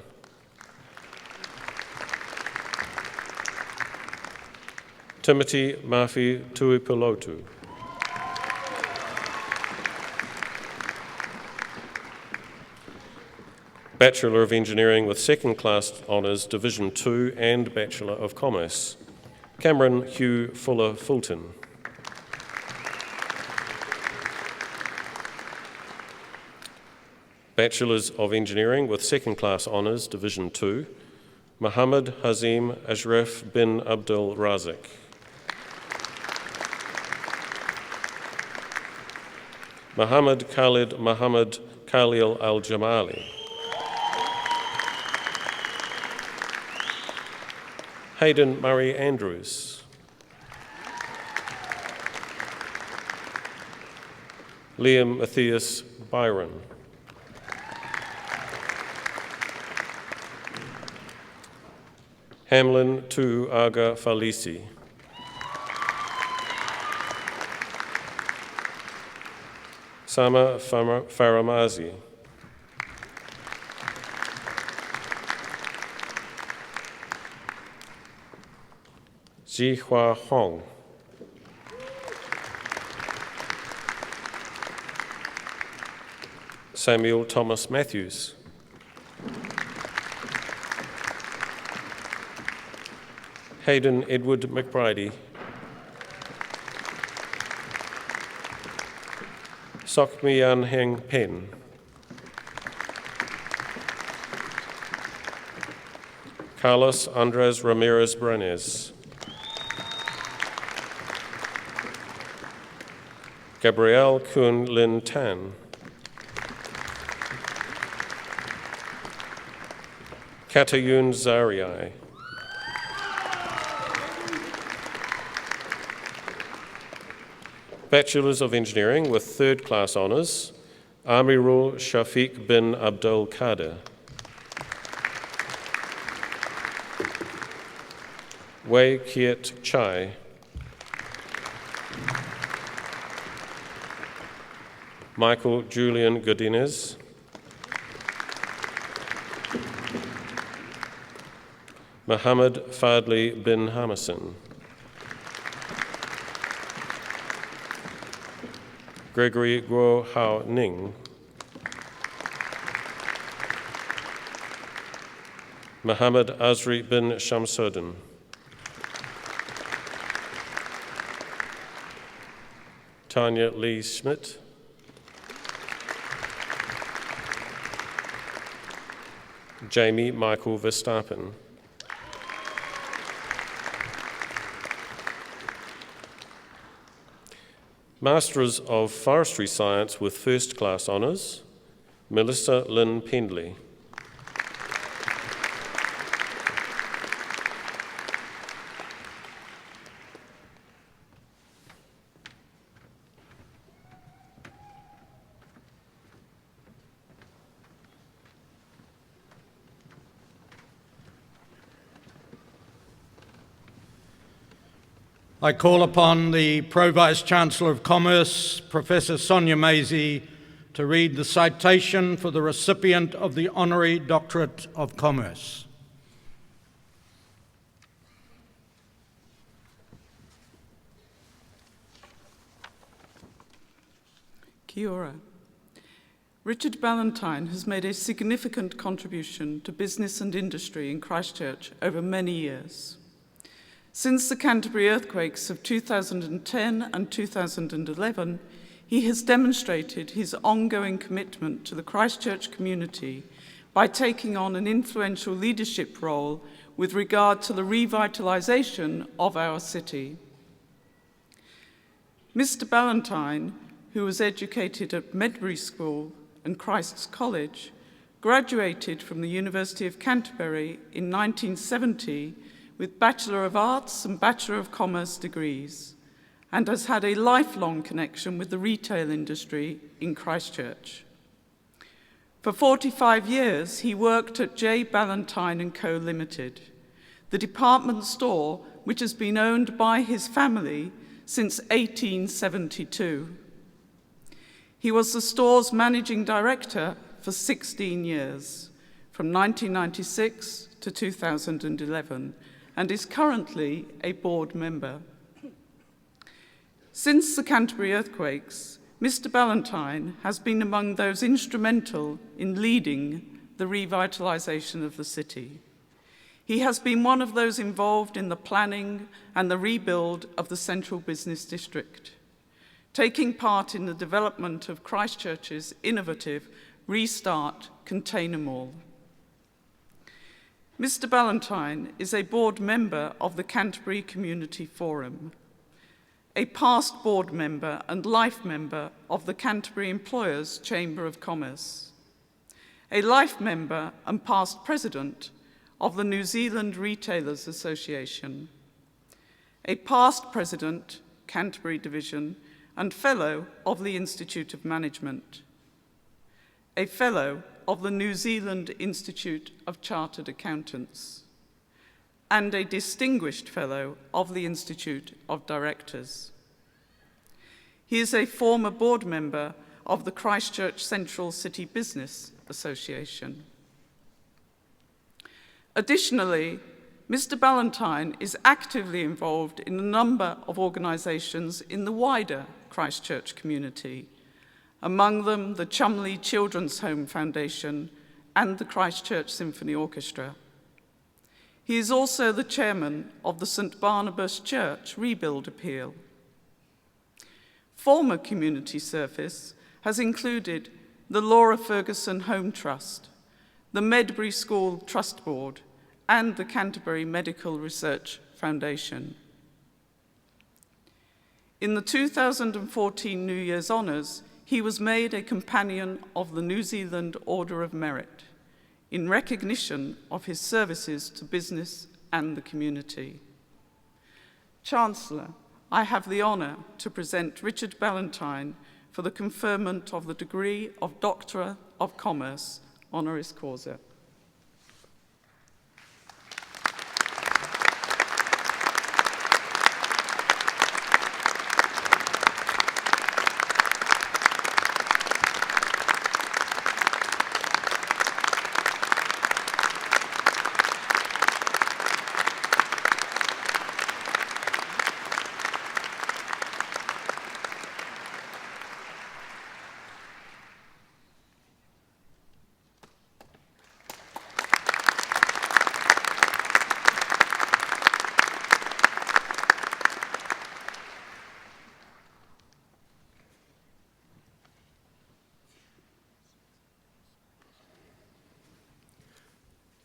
Timothy Mafi Tuipilotu. Bachelor of Engineering with Second Class Honours, Division 2 and Bachelor of Commerce, Cameron Hugh Fuller Fulton. Bachelors of Engineering with second class honours, Division 2, Muhammad Hazim Ashraf bin Abdul Razik. Muhammad Khalid Muhammad Khalil Al-Jamali. Hayden Murray Andrews. Liam Matthias Byron. Hamlin Tu Aga Falisi. Sama Faramazi. Jihua Hong. Samuel Thomas Matthews. Hayden Edward McBridie. Sok Mian Heng Pen. Carlos Andres Ramirez Brenes. Gabrielle Kun Lin Tan. Katayun Zariai. Bachelors of Engineering with third class honours, Amirul Shafiq bin Abdul Qadir. Wei Kiet Chai. Michael Julian Godinez. Muhammad Fadli bin Hamasin. Gregory Guo Hao Ning. Muhammad Azri bin Shamsuddin. Tanya Lee Schmidt. Jamie Michael Verstappen. Masters of Forestry Science with first class honours, Melissa Lynn Pendley. I call upon the Pro-Vice-Chancellor of Commerce, Professor Sonia Maisie, to read the citation for the recipient of the Honorary Doctorate of Commerce. Kia ora. Richard Ballantyne has made a significant contribution to business and industry in Christchurch over many years. Since the Canterbury earthquakes of 2010 and 2011, he has demonstrated his ongoing commitment to the Christchurch community by taking on an influential leadership role with regard to the revitalisation of our city. Mr. Ballantyne, who was educated at Medbury School and Christ's College, graduated from the University of Canterbury in 1970 with Bachelor of Arts and Bachelor of Commerce degrees, and has had a lifelong connection with the retail industry in Christchurch. For 45 years, he worked at J. Ballantyne & Co. Limited, the department store which has been owned by his family since 1872. He was the store's managing director for 16 years, from 1996 to 2011, and is currently a board member. Since the Canterbury earthquakes, Mr. Ballantyne has been among those instrumental in leading the revitalisation of the city. He has been one of those involved in the planning and the rebuild of the Central Business District, taking part in the development of Christchurch's innovative Restart, Container Mall. Mr. Ballantyne is a board member of the Canterbury Community Forum, a past board member and life member of the Canterbury Employers Chamber of Commerce, a life member and past president of the New Zealand Retailers Association, a past president, Canterbury Division, and fellow of the Institute of Management, a fellow of the New Zealand Institute of Chartered Accountants, and a distinguished fellow of the Institute of Directors. He is a former board member of the Christchurch Central City Business Association. Additionally, Mr. Ballantyne is actively involved in a number of organisations in the wider Christchurch community, among them the Chumley Children's Home Foundation and the Christchurch Symphony Orchestra. He is also the chairman of the St Barnabas Church Rebuild Appeal. Former community service has included the Laura Ferguson Home Trust, the Medbury School Trust Board, and the Canterbury Medical Research Foundation. In the 2014 New Year's Honours, he was made a Companion of the New Zealand Order of Merit in recognition of his services to business and the community. Chancellor, I have the honour to present Richard Ballantyne for the conferment of the degree of Doctor of Commerce, honoris causa.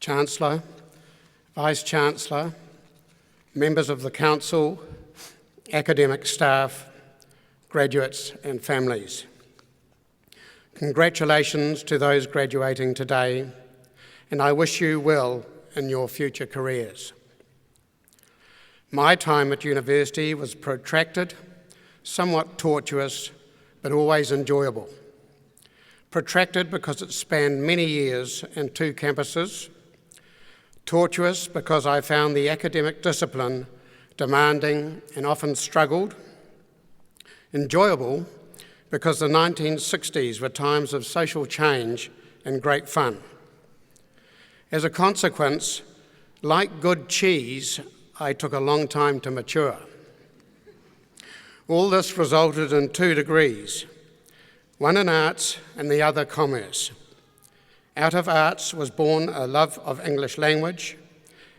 Chancellor, Vice-Chancellor, members of the Council, academic staff, graduates and families. Congratulations to those graduating today, and I wish you well in your future careers. My time at university was protracted, somewhat tortuous, but always enjoyable. Protracted because it spanned many years and 2 campuses. Tortuous because I found the academic discipline demanding and often struggled. Enjoyable because the 1960s were times of social change and great fun. As a consequence, like good cheese, I took a long time to mature. All this resulted in 2 degrees, one in arts and the other commerce. Out of arts was born a love of English language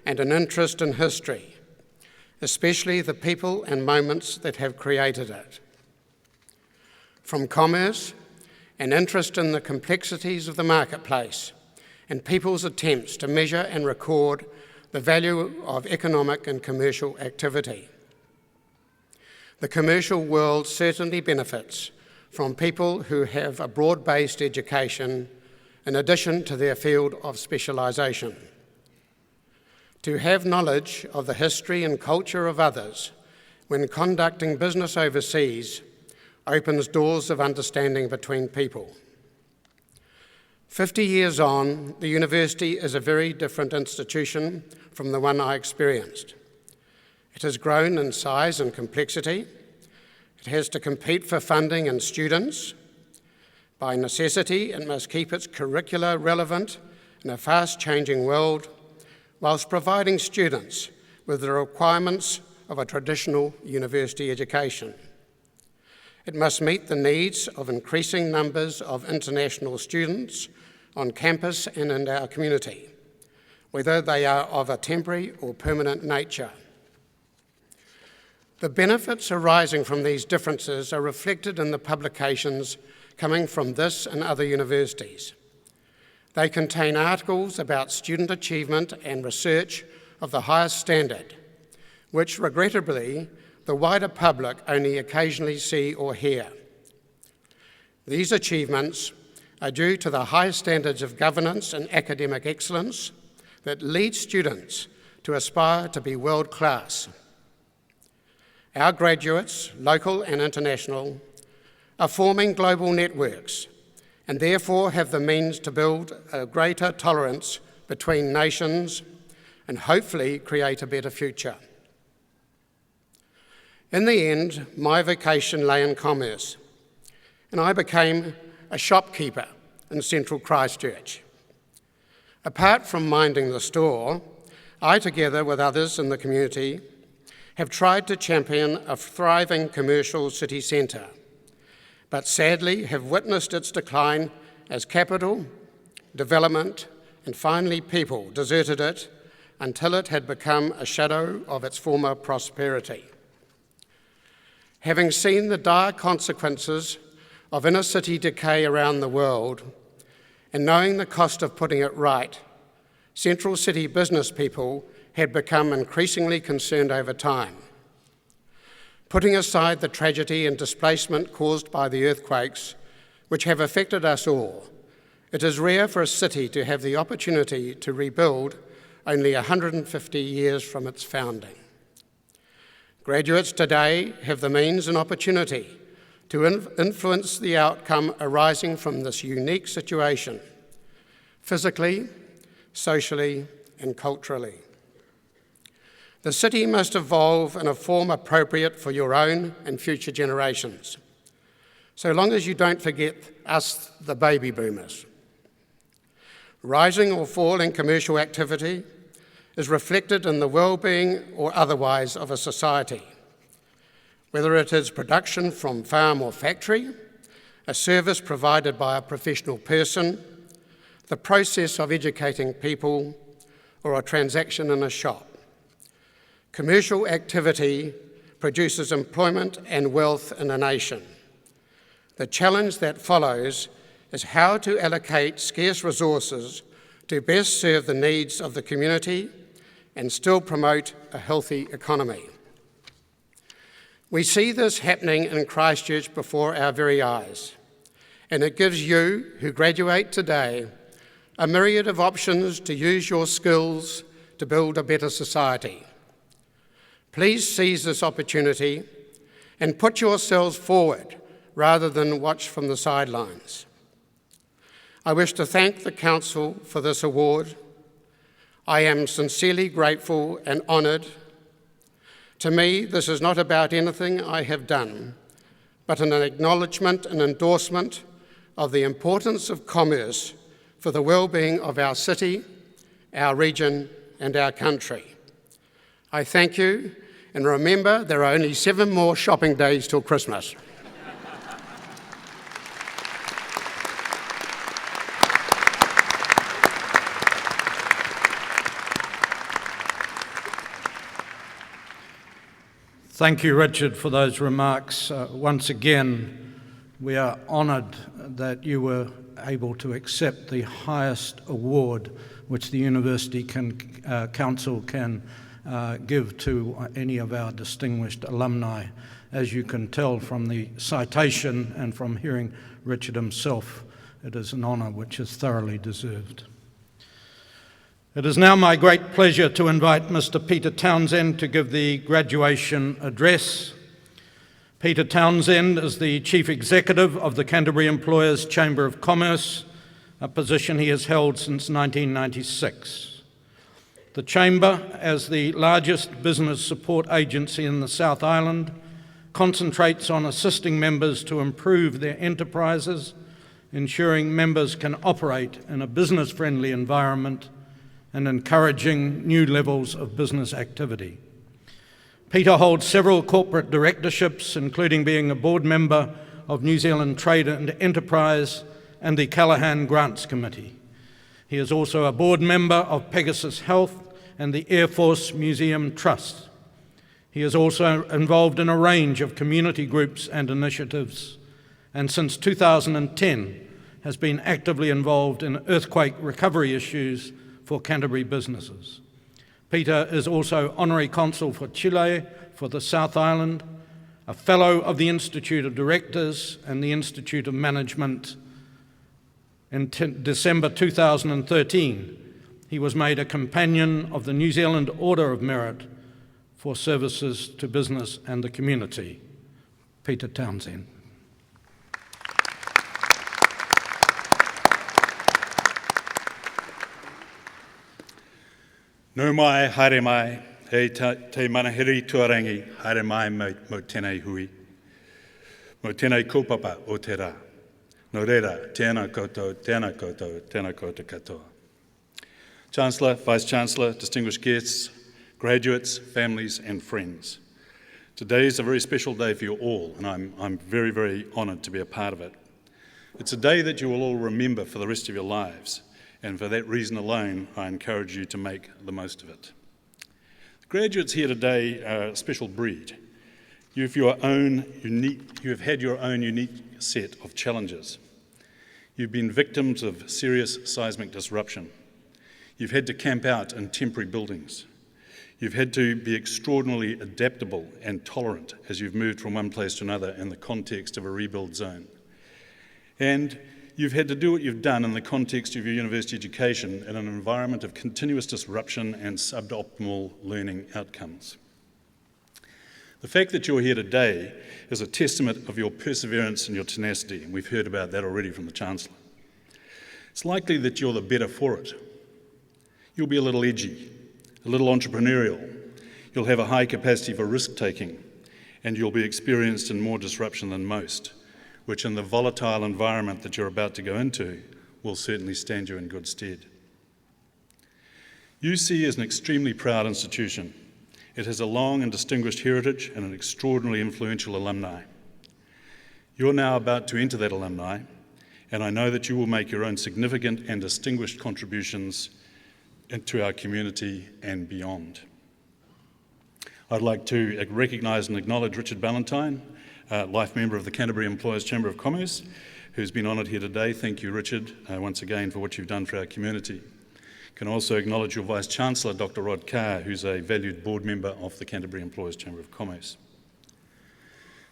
and an interest in history, especially the people and moments that have created it. From commerce, an interest in the complexities of the marketplace and people's attempts to measure and record the value of economic and commercial activity. The commercial world certainly benefits from people who have a broad-based education in addition to their field of specialisation. To have knowledge of the history and culture of others when conducting business overseas opens doors of understanding between people. 50 years on, the university is a very different institution from the one I experienced. It has grown in size and complexity. It has to compete for funding and students. By necessity, it must keep its curricula relevant in a fast-changing world, whilst providing students with the requirements of a traditional university education. It must meet the needs of increasing numbers of international students on campus and in our community, whether they are of a temporary or permanent nature. The benefits arising from these differences are reflected in the publications coming from this and other universities. They contain articles about student achievement and research of the highest standard, which regrettably the wider public only occasionally see or hear. These achievements are due to the high standards of governance and academic excellence that lead students to aspire to be world class. Our graduates, local and international, are forming global networks and therefore have the means to build a greater tolerance between nations and hopefully create a better future. In the end, my vocation lay in commerce, and I became a shopkeeper in central Christchurch. Apart from minding the store, I, together with others in the community, have tried to champion a thriving commercial city centre, but sadly have witnessed its decline as capital, development, and finally people deserted it until it had become a shadow of its former prosperity. Having seen the dire consequences of inner city decay around the world, and knowing the cost of putting it right, central city business people had become increasingly concerned over time. Putting aside the tragedy and displacement caused by the earthquakes, which have affected us all, it is rare for a city to have the opportunity to rebuild only 150 years from its founding. Graduates today have the means and opportunity to influence the outcome arising from this unique situation, physically, socially, and culturally. The city must evolve in a form appropriate for your own and future generations, so long as you don't forget us, the baby boomers. Rising or falling commercial activity is reflected in the well-being or otherwise of a society, whether it is production from farm or factory, a service provided by a professional person, the process of educating people, or a transaction in a shop. Commercial activity produces employment and wealth in a nation. The challenge that follows is how to allocate scarce resources to best serve the needs of the community and still promote a healthy economy. We see this happening in Christchurch before our very eyes, and it gives you, who graduate today, a myriad of options to use your skills to build a better society. Please seize this opportunity and put yourselves forward rather than watch from the sidelines. I wish to thank the Council for this award. I am sincerely grateful and honoured. To me, this is not about anything I have done, but an acknowledgement and endorsement of the importance of commerce for the well-being of our city, our region, and our country. I thank you, and remember, there are only 7 more shopping days till Christmas. Thank you, Richard, for those remarks. Once again, we are honoured that you were able to accept the highest award which the University Council can give to any of our distinguished alumni. As you can tell from the citation and from hearing Richard himself, it is an honour which is thoroughly deserved. It is now my great pleasure to invite Mr. Peter Townsend to give the graduation address. Peter Townsend is the Chief Executive of the Canterbury Employers Chamber of Commerce, a position he has held since 1996. The Chamber, as the largest business support agency in the South Island, concentrates on assisting members to improve their enterprises, ensuring members can operate in a business-friendly environment and encouraging new levels of business activity. Peter holds several corporate directorships, including being a board member of New Zealand Trade and Enterprise and the Callaghan Grants Committee. He is also a board member of Pegasus Health and the Air Force Museum Trust. He is also involved in a range of community groups and initiatives and since 2010 has been actively involved in earthquake recovery issues for Canterbury businesses. Peter is also Honorary Consul for Chile for the South Island, a Fellow of the Institute of Directors and the Institute of Management. In December 2013, he was made a Companion of the New Zealand Order of Merit for services to business and the community. Peter Townsend. Nau mai, haere mai, hei te manahiri tuarangi, haere mai mo tēnei hui. Mo tēnei kaupapa o te rā. Nō reira, tēnā koutou, tēnā koutou, tēnā koutou katoa. Chancellor, Vice-Chancellor, distinguished guests, graduates, families and friends. Today is a very special day for you all, and I'm very, very honoured to be a part of it. It's a day that you will all remember for the rest of your lives, and for that reason alone, I encourage you to make the most of it. The graduates here today are a special breed. You have had your own unique set of challenges. You've been victims of serious seismic disruption. You've had to camp out in temporary buildings. You've had to be extraordinarily adaptable and tolerant as you've moved from one place to another in the context of a rebuild zone. And you've had to do what you've done in the context of your university education in an environment of continuous disruption and suboptimal learning outcomes. The fact that you're here today is a testament of your perseverance and your tenacity, and we've heard about that already from the Chancellor. It's likely that you're the better for it. You'll be a little edgy, a little entrepreneurial. You'll have a high capacity for risk-taking, and you'll be experienced in more disruption than most, which in the volatile environment that you're about to go into will certainly stand you in good stead. UC is an extremely proud institution. It has a long and distinguished heritage and an extraordinarily influential alumni. You're now about to enter that alumni, and I know that you will make your own significant and distinguished contributions into our community and beyond. I'd like to recognise and acknowledge Richard Ballantyne, life member of the Canterbury Employers Chamber of Commerce, who's been honoured here today. Thank you, Richard, once again for what you've done for our community. Can also acknowledge your Vice-Chancellor, Dr. Rod Carr, who's a valued board member of the Canterbury Employers Chamber of Commerce.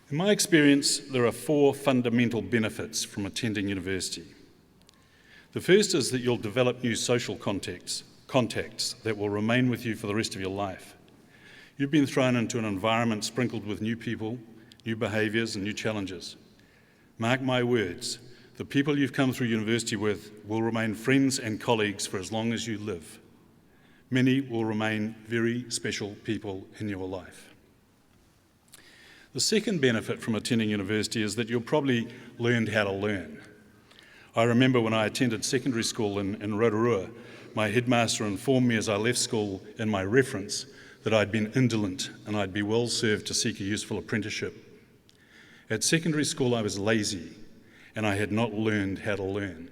In my experience, there are 4 fundamental benefits from attending university. The first is that you'll develop new social contacts that will remain with you for the rest of your life. You've been thrown into an environment sprinkled with new people, new behaviours and new challenges. Mark my words, the people you've come through university with will remain friends and colleagues for as long as you live. Many will remain very special people in your life. The second benefit from attending university is that you'll probably learn how to learn. I remember when I attended secondary school in Rotorua, my headmaster informed me as I left school in my reference that I'd been indolent and I'd be well served to seek a useful apprenticeship. At secondary school I was lazy and I had not learned how to learn.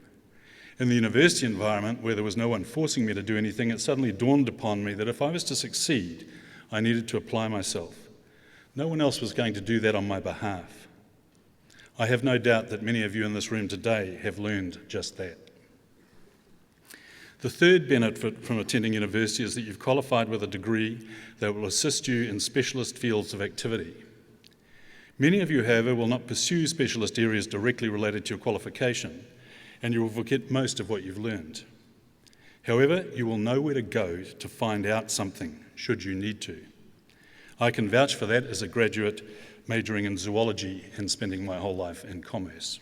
In the university environment where there was no one forcing me to do anything, it suddenly dawned upon me that if I was to succeed, I needed to apply myself. No one else was going to do that on my behalf. I have no doubt that many of you in this room today have learned just that. The third benefit from attending university is that you've qualified with a degree that will assist you in specialist fields of activity. Many of you, however, will not pursue specialist areas directly related to your qualification, and you will forget most of what you've learned. However, you will know where to go to find out something, should you need to. I can vouch for that as a graduate majoring in zoology and spending my whole life in commerce.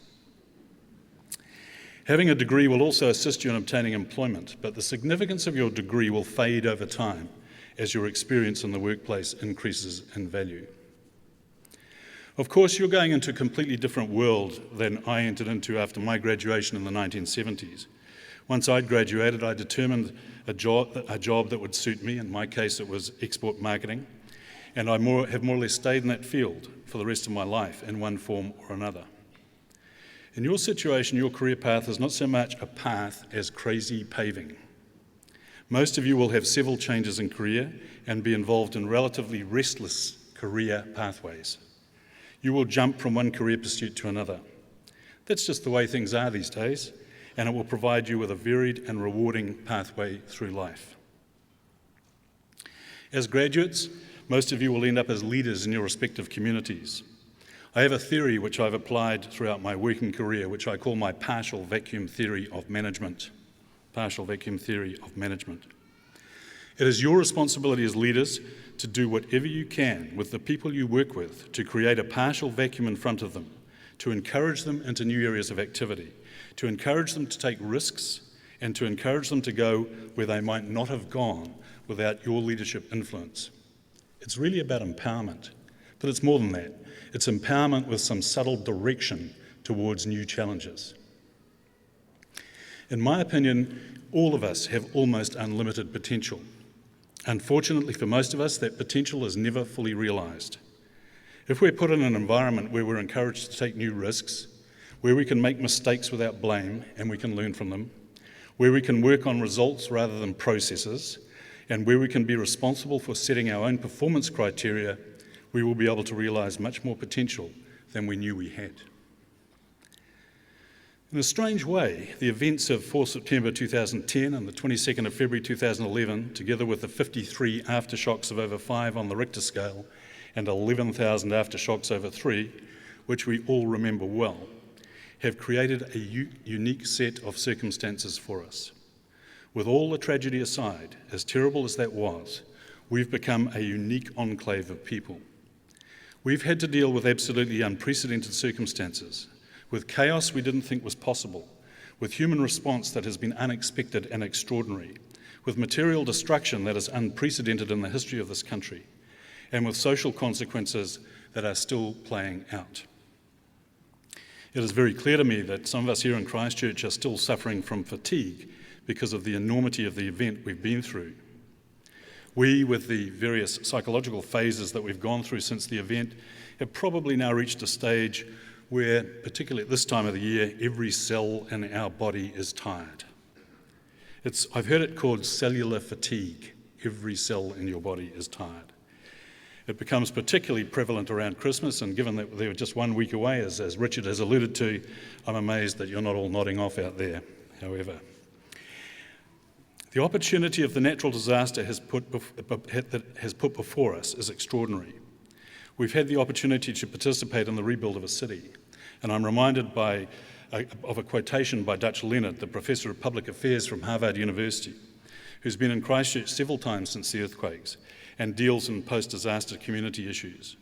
Having a degree will also assist you in obtaining employment, but the significance of your degree will fade over time as your experience in the workplace increases in value. Of course, you're going into a completely different world than I entered into after my graduation in the 1970s. Once I'd graduated, I determined a job that would suit me. In my case, it was export marketing, and I have more or less stayed in that field for the rest of my life in one form or another. In your situation, your career path is not so much a path as crazy paving. Most of you will have several changes in career and be involved in relatively restless career pathways. You will jump from one career pursuit to another. That's just the way things are these days, and it will provide you with a varied and rewarding pathway through life. As graduates, most of you will end up as leaders in your respective communities. I have a theory which I've applied throughout my working career, which I call my partial vacuum theory of management. Partial vacuum theory of management. It is your responsibility as leaders to do whatever you can with the people you work with to create a partial vacuum in front of them, to encourage them into new areas of activity, to encourage them to take risks, and to encourage them to go where they might not have gone without your leadership influence. It's really about empowerment, but it's more than that. It's empowerment with some subtle direction towards new challenges. In my opinion, all of us have almost unlimited potential. Unfortunately for most of us, that potential is never fully realised. If we're put in an environment where we're encouraged to take new risks, where we can make mistakes without blame and we can learn from them, where we can work on results rather than processes, and where we can be responsible for setting our own performance criteria, we will be able to realise much more potential than we knew we had. In a strange way, the events of 4 September 2010 and the 22nd of February 2011, together with the 53 aftershocks of over 5 on the Richter scale and 11,000 aftershocks over 3, which we all remember well, have created a unique set of circumstances for us. With all the tragedy aside, as terrible as that was, we've become a unique enclave of people. We've had to deal with absolutely unprecedented circumstances, with chaos we didn't think was possible, with human response that has been unexpected and extraordinary, with material destruction that is unprecedented in the history of this country, and with social consequences that are still playing out. It is very clear to me that some of us here in Christchurch are still suffering from fatigue because of the enormity of the event we've been through. We, with the various psychological phases that we've gone through since the event, have probably now reached a stage where, particularly at this time of the year, every cell in our body is tired. I've heard it called cellular fatigue. Every cell in your body is tired. It becomes particularly prevalent around Christmas, and given that they're just 1 week away, as Richard has alluded to, I'm amazed that you're not all nodding off out there, however. The opportunity of the natural disaster has put before us is extraordinary. We've had the opportunity to participate in the rebuild of a city, and I'm reminded of a quotation by Dutch Leonard, the Professor of Public Affairs from Harvard University, who's been in Christchurch several times since the earthquakes and deals in post-disaster community issues.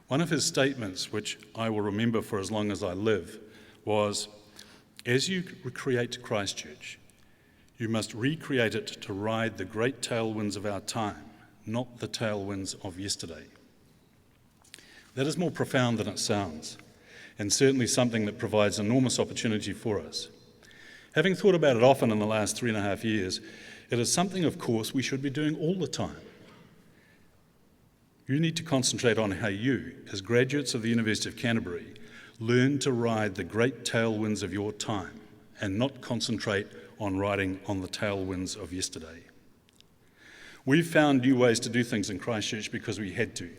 One of his statements, which I will remember for as long as I live, was, "As you recreate Christchurch, you must recreate it to ride the great tailwinds of our time, not the tailwinds of yesterday." That is more profound than it sounds, and certainly something that provides enormous opportunity for us. Having thought about it often in the last 3.5 years, it is something, of course, we should be doing all the time. You need to concentrate on how you, as graduates of the University of Canterbury, learn to ride the great tailwinds of your time and not concentrate on riding on the tailwinds of yesterday. We've found new ways to do things in Christchurch because we had to,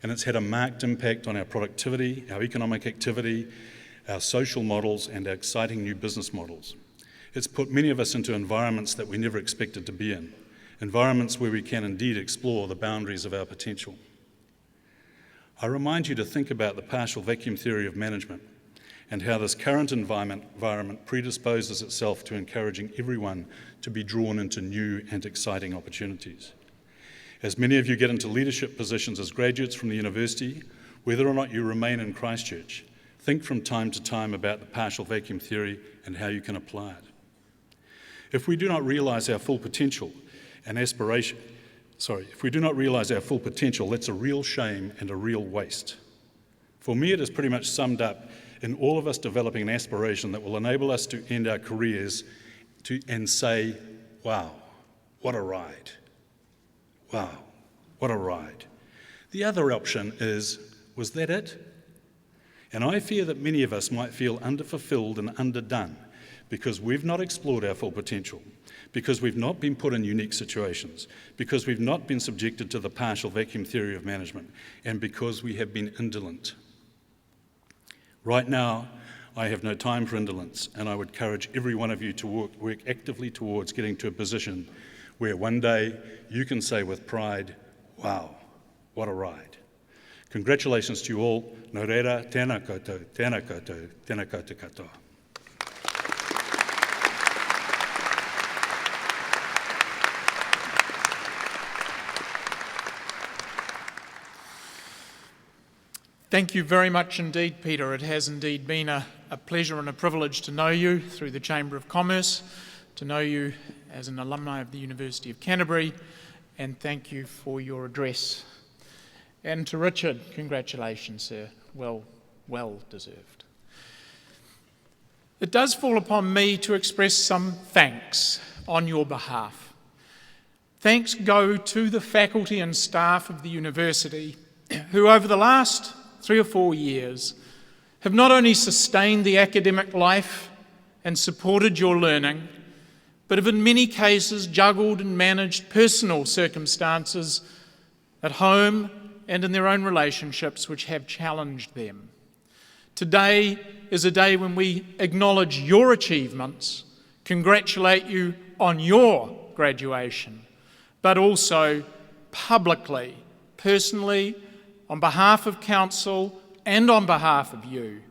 and it's had a marked impact on our productivity, our economic activity, our social models, and our exciting new business models. It's put many of us into environments that we never expected to be in, environments where we can indeed explore the boundaries of our potential. I remind you to think about the partial vacuum theory of management and how this current environment predisposes itself to encouraging everyone to be drawn into new and exciting opportunities. As many of you get into leadership positions as graduates from the university, whether or not you remain in Christchurch, think from time to time about the partial vacuum theory and how you can apply it. If we do not realise our full potential, that's a real shame and a real waste. For me, it is pretty much summed up in all of us developing an aspiration that will enable us to end our careers and say, wow, what a ride. Wow, what a ride. The other option is, was that it? And I fear that many of us might feel underfulfilled and underdone because we've not explored our full potential, because we've not been put in unique situations, because we've not been subjected to the partial vacuum theory of management, and because we have been indolent. Right now, I have no time for indolence, and I would encourage every one of you to work actively towards getting to a position where one day you can say with pride, wow, what a ride. Congratulations to you all. Nō reira, tēnā koutou, tēnā koutou, tēnā koutou katoa. Thank you very much indeed, Peter. It has indeed been a pleasure and a privilege to know you through the Chamber of Commerce, to know you as an alumni of the University of Canterbury, and thank you for your address. And to Richard, congratulations, sir. Well deserved. It does fall upon me to express some thanks on your behalf. Thanks go to the faculty and staff of the university who over the last 3 or 4 years have not only sustained the academic life and supported your learning, but have in many cases juggled and managed personal circumstances at home and in their own relationships which have challenged them. Today is a day when we acknowledge your achievements, congratulate you on your graduation, but also publicly, personally, on behalf of Council and on behalf of you,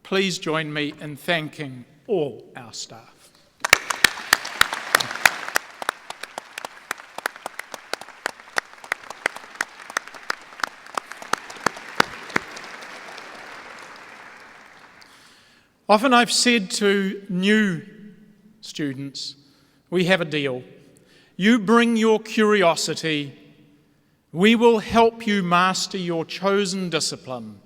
please join me in thanking all our staff. Often I've said to new students, we have a deal. You bring your curiosity, we will help you master your chosen discipline,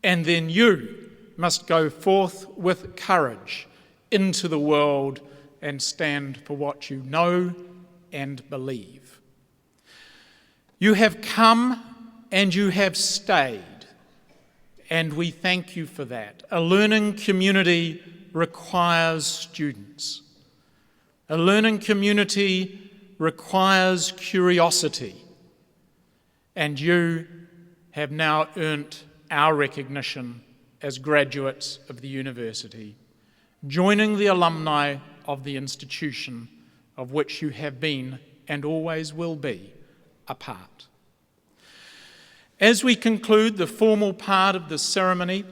and then you must go forth with courage into the world and stand for what you know and believe. You have come and you have stayed, and we thank you for that. A learning community requires students. A learning community requires curiosity. And you have now earned our recognition as graduates of the university, joining the alumni of the institution of which you have been and always will be a part. As we conclude the formal part of the ceremony,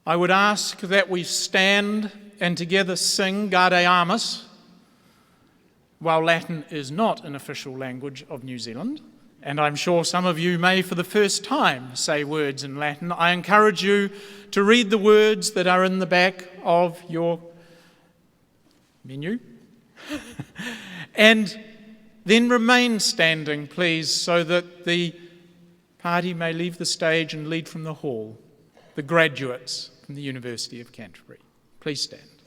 I would ask that we stand and together sing Gaude Amus. While Latin is not an official language of New Zealand, and I'm sure some of you may for the first time say words in Latin, I encourage you to read the words that are in the back of your menu and then remain standing, please, so that the party may leave the stage and lead from the hall, the graduates from the University of Canterbury. Please stand.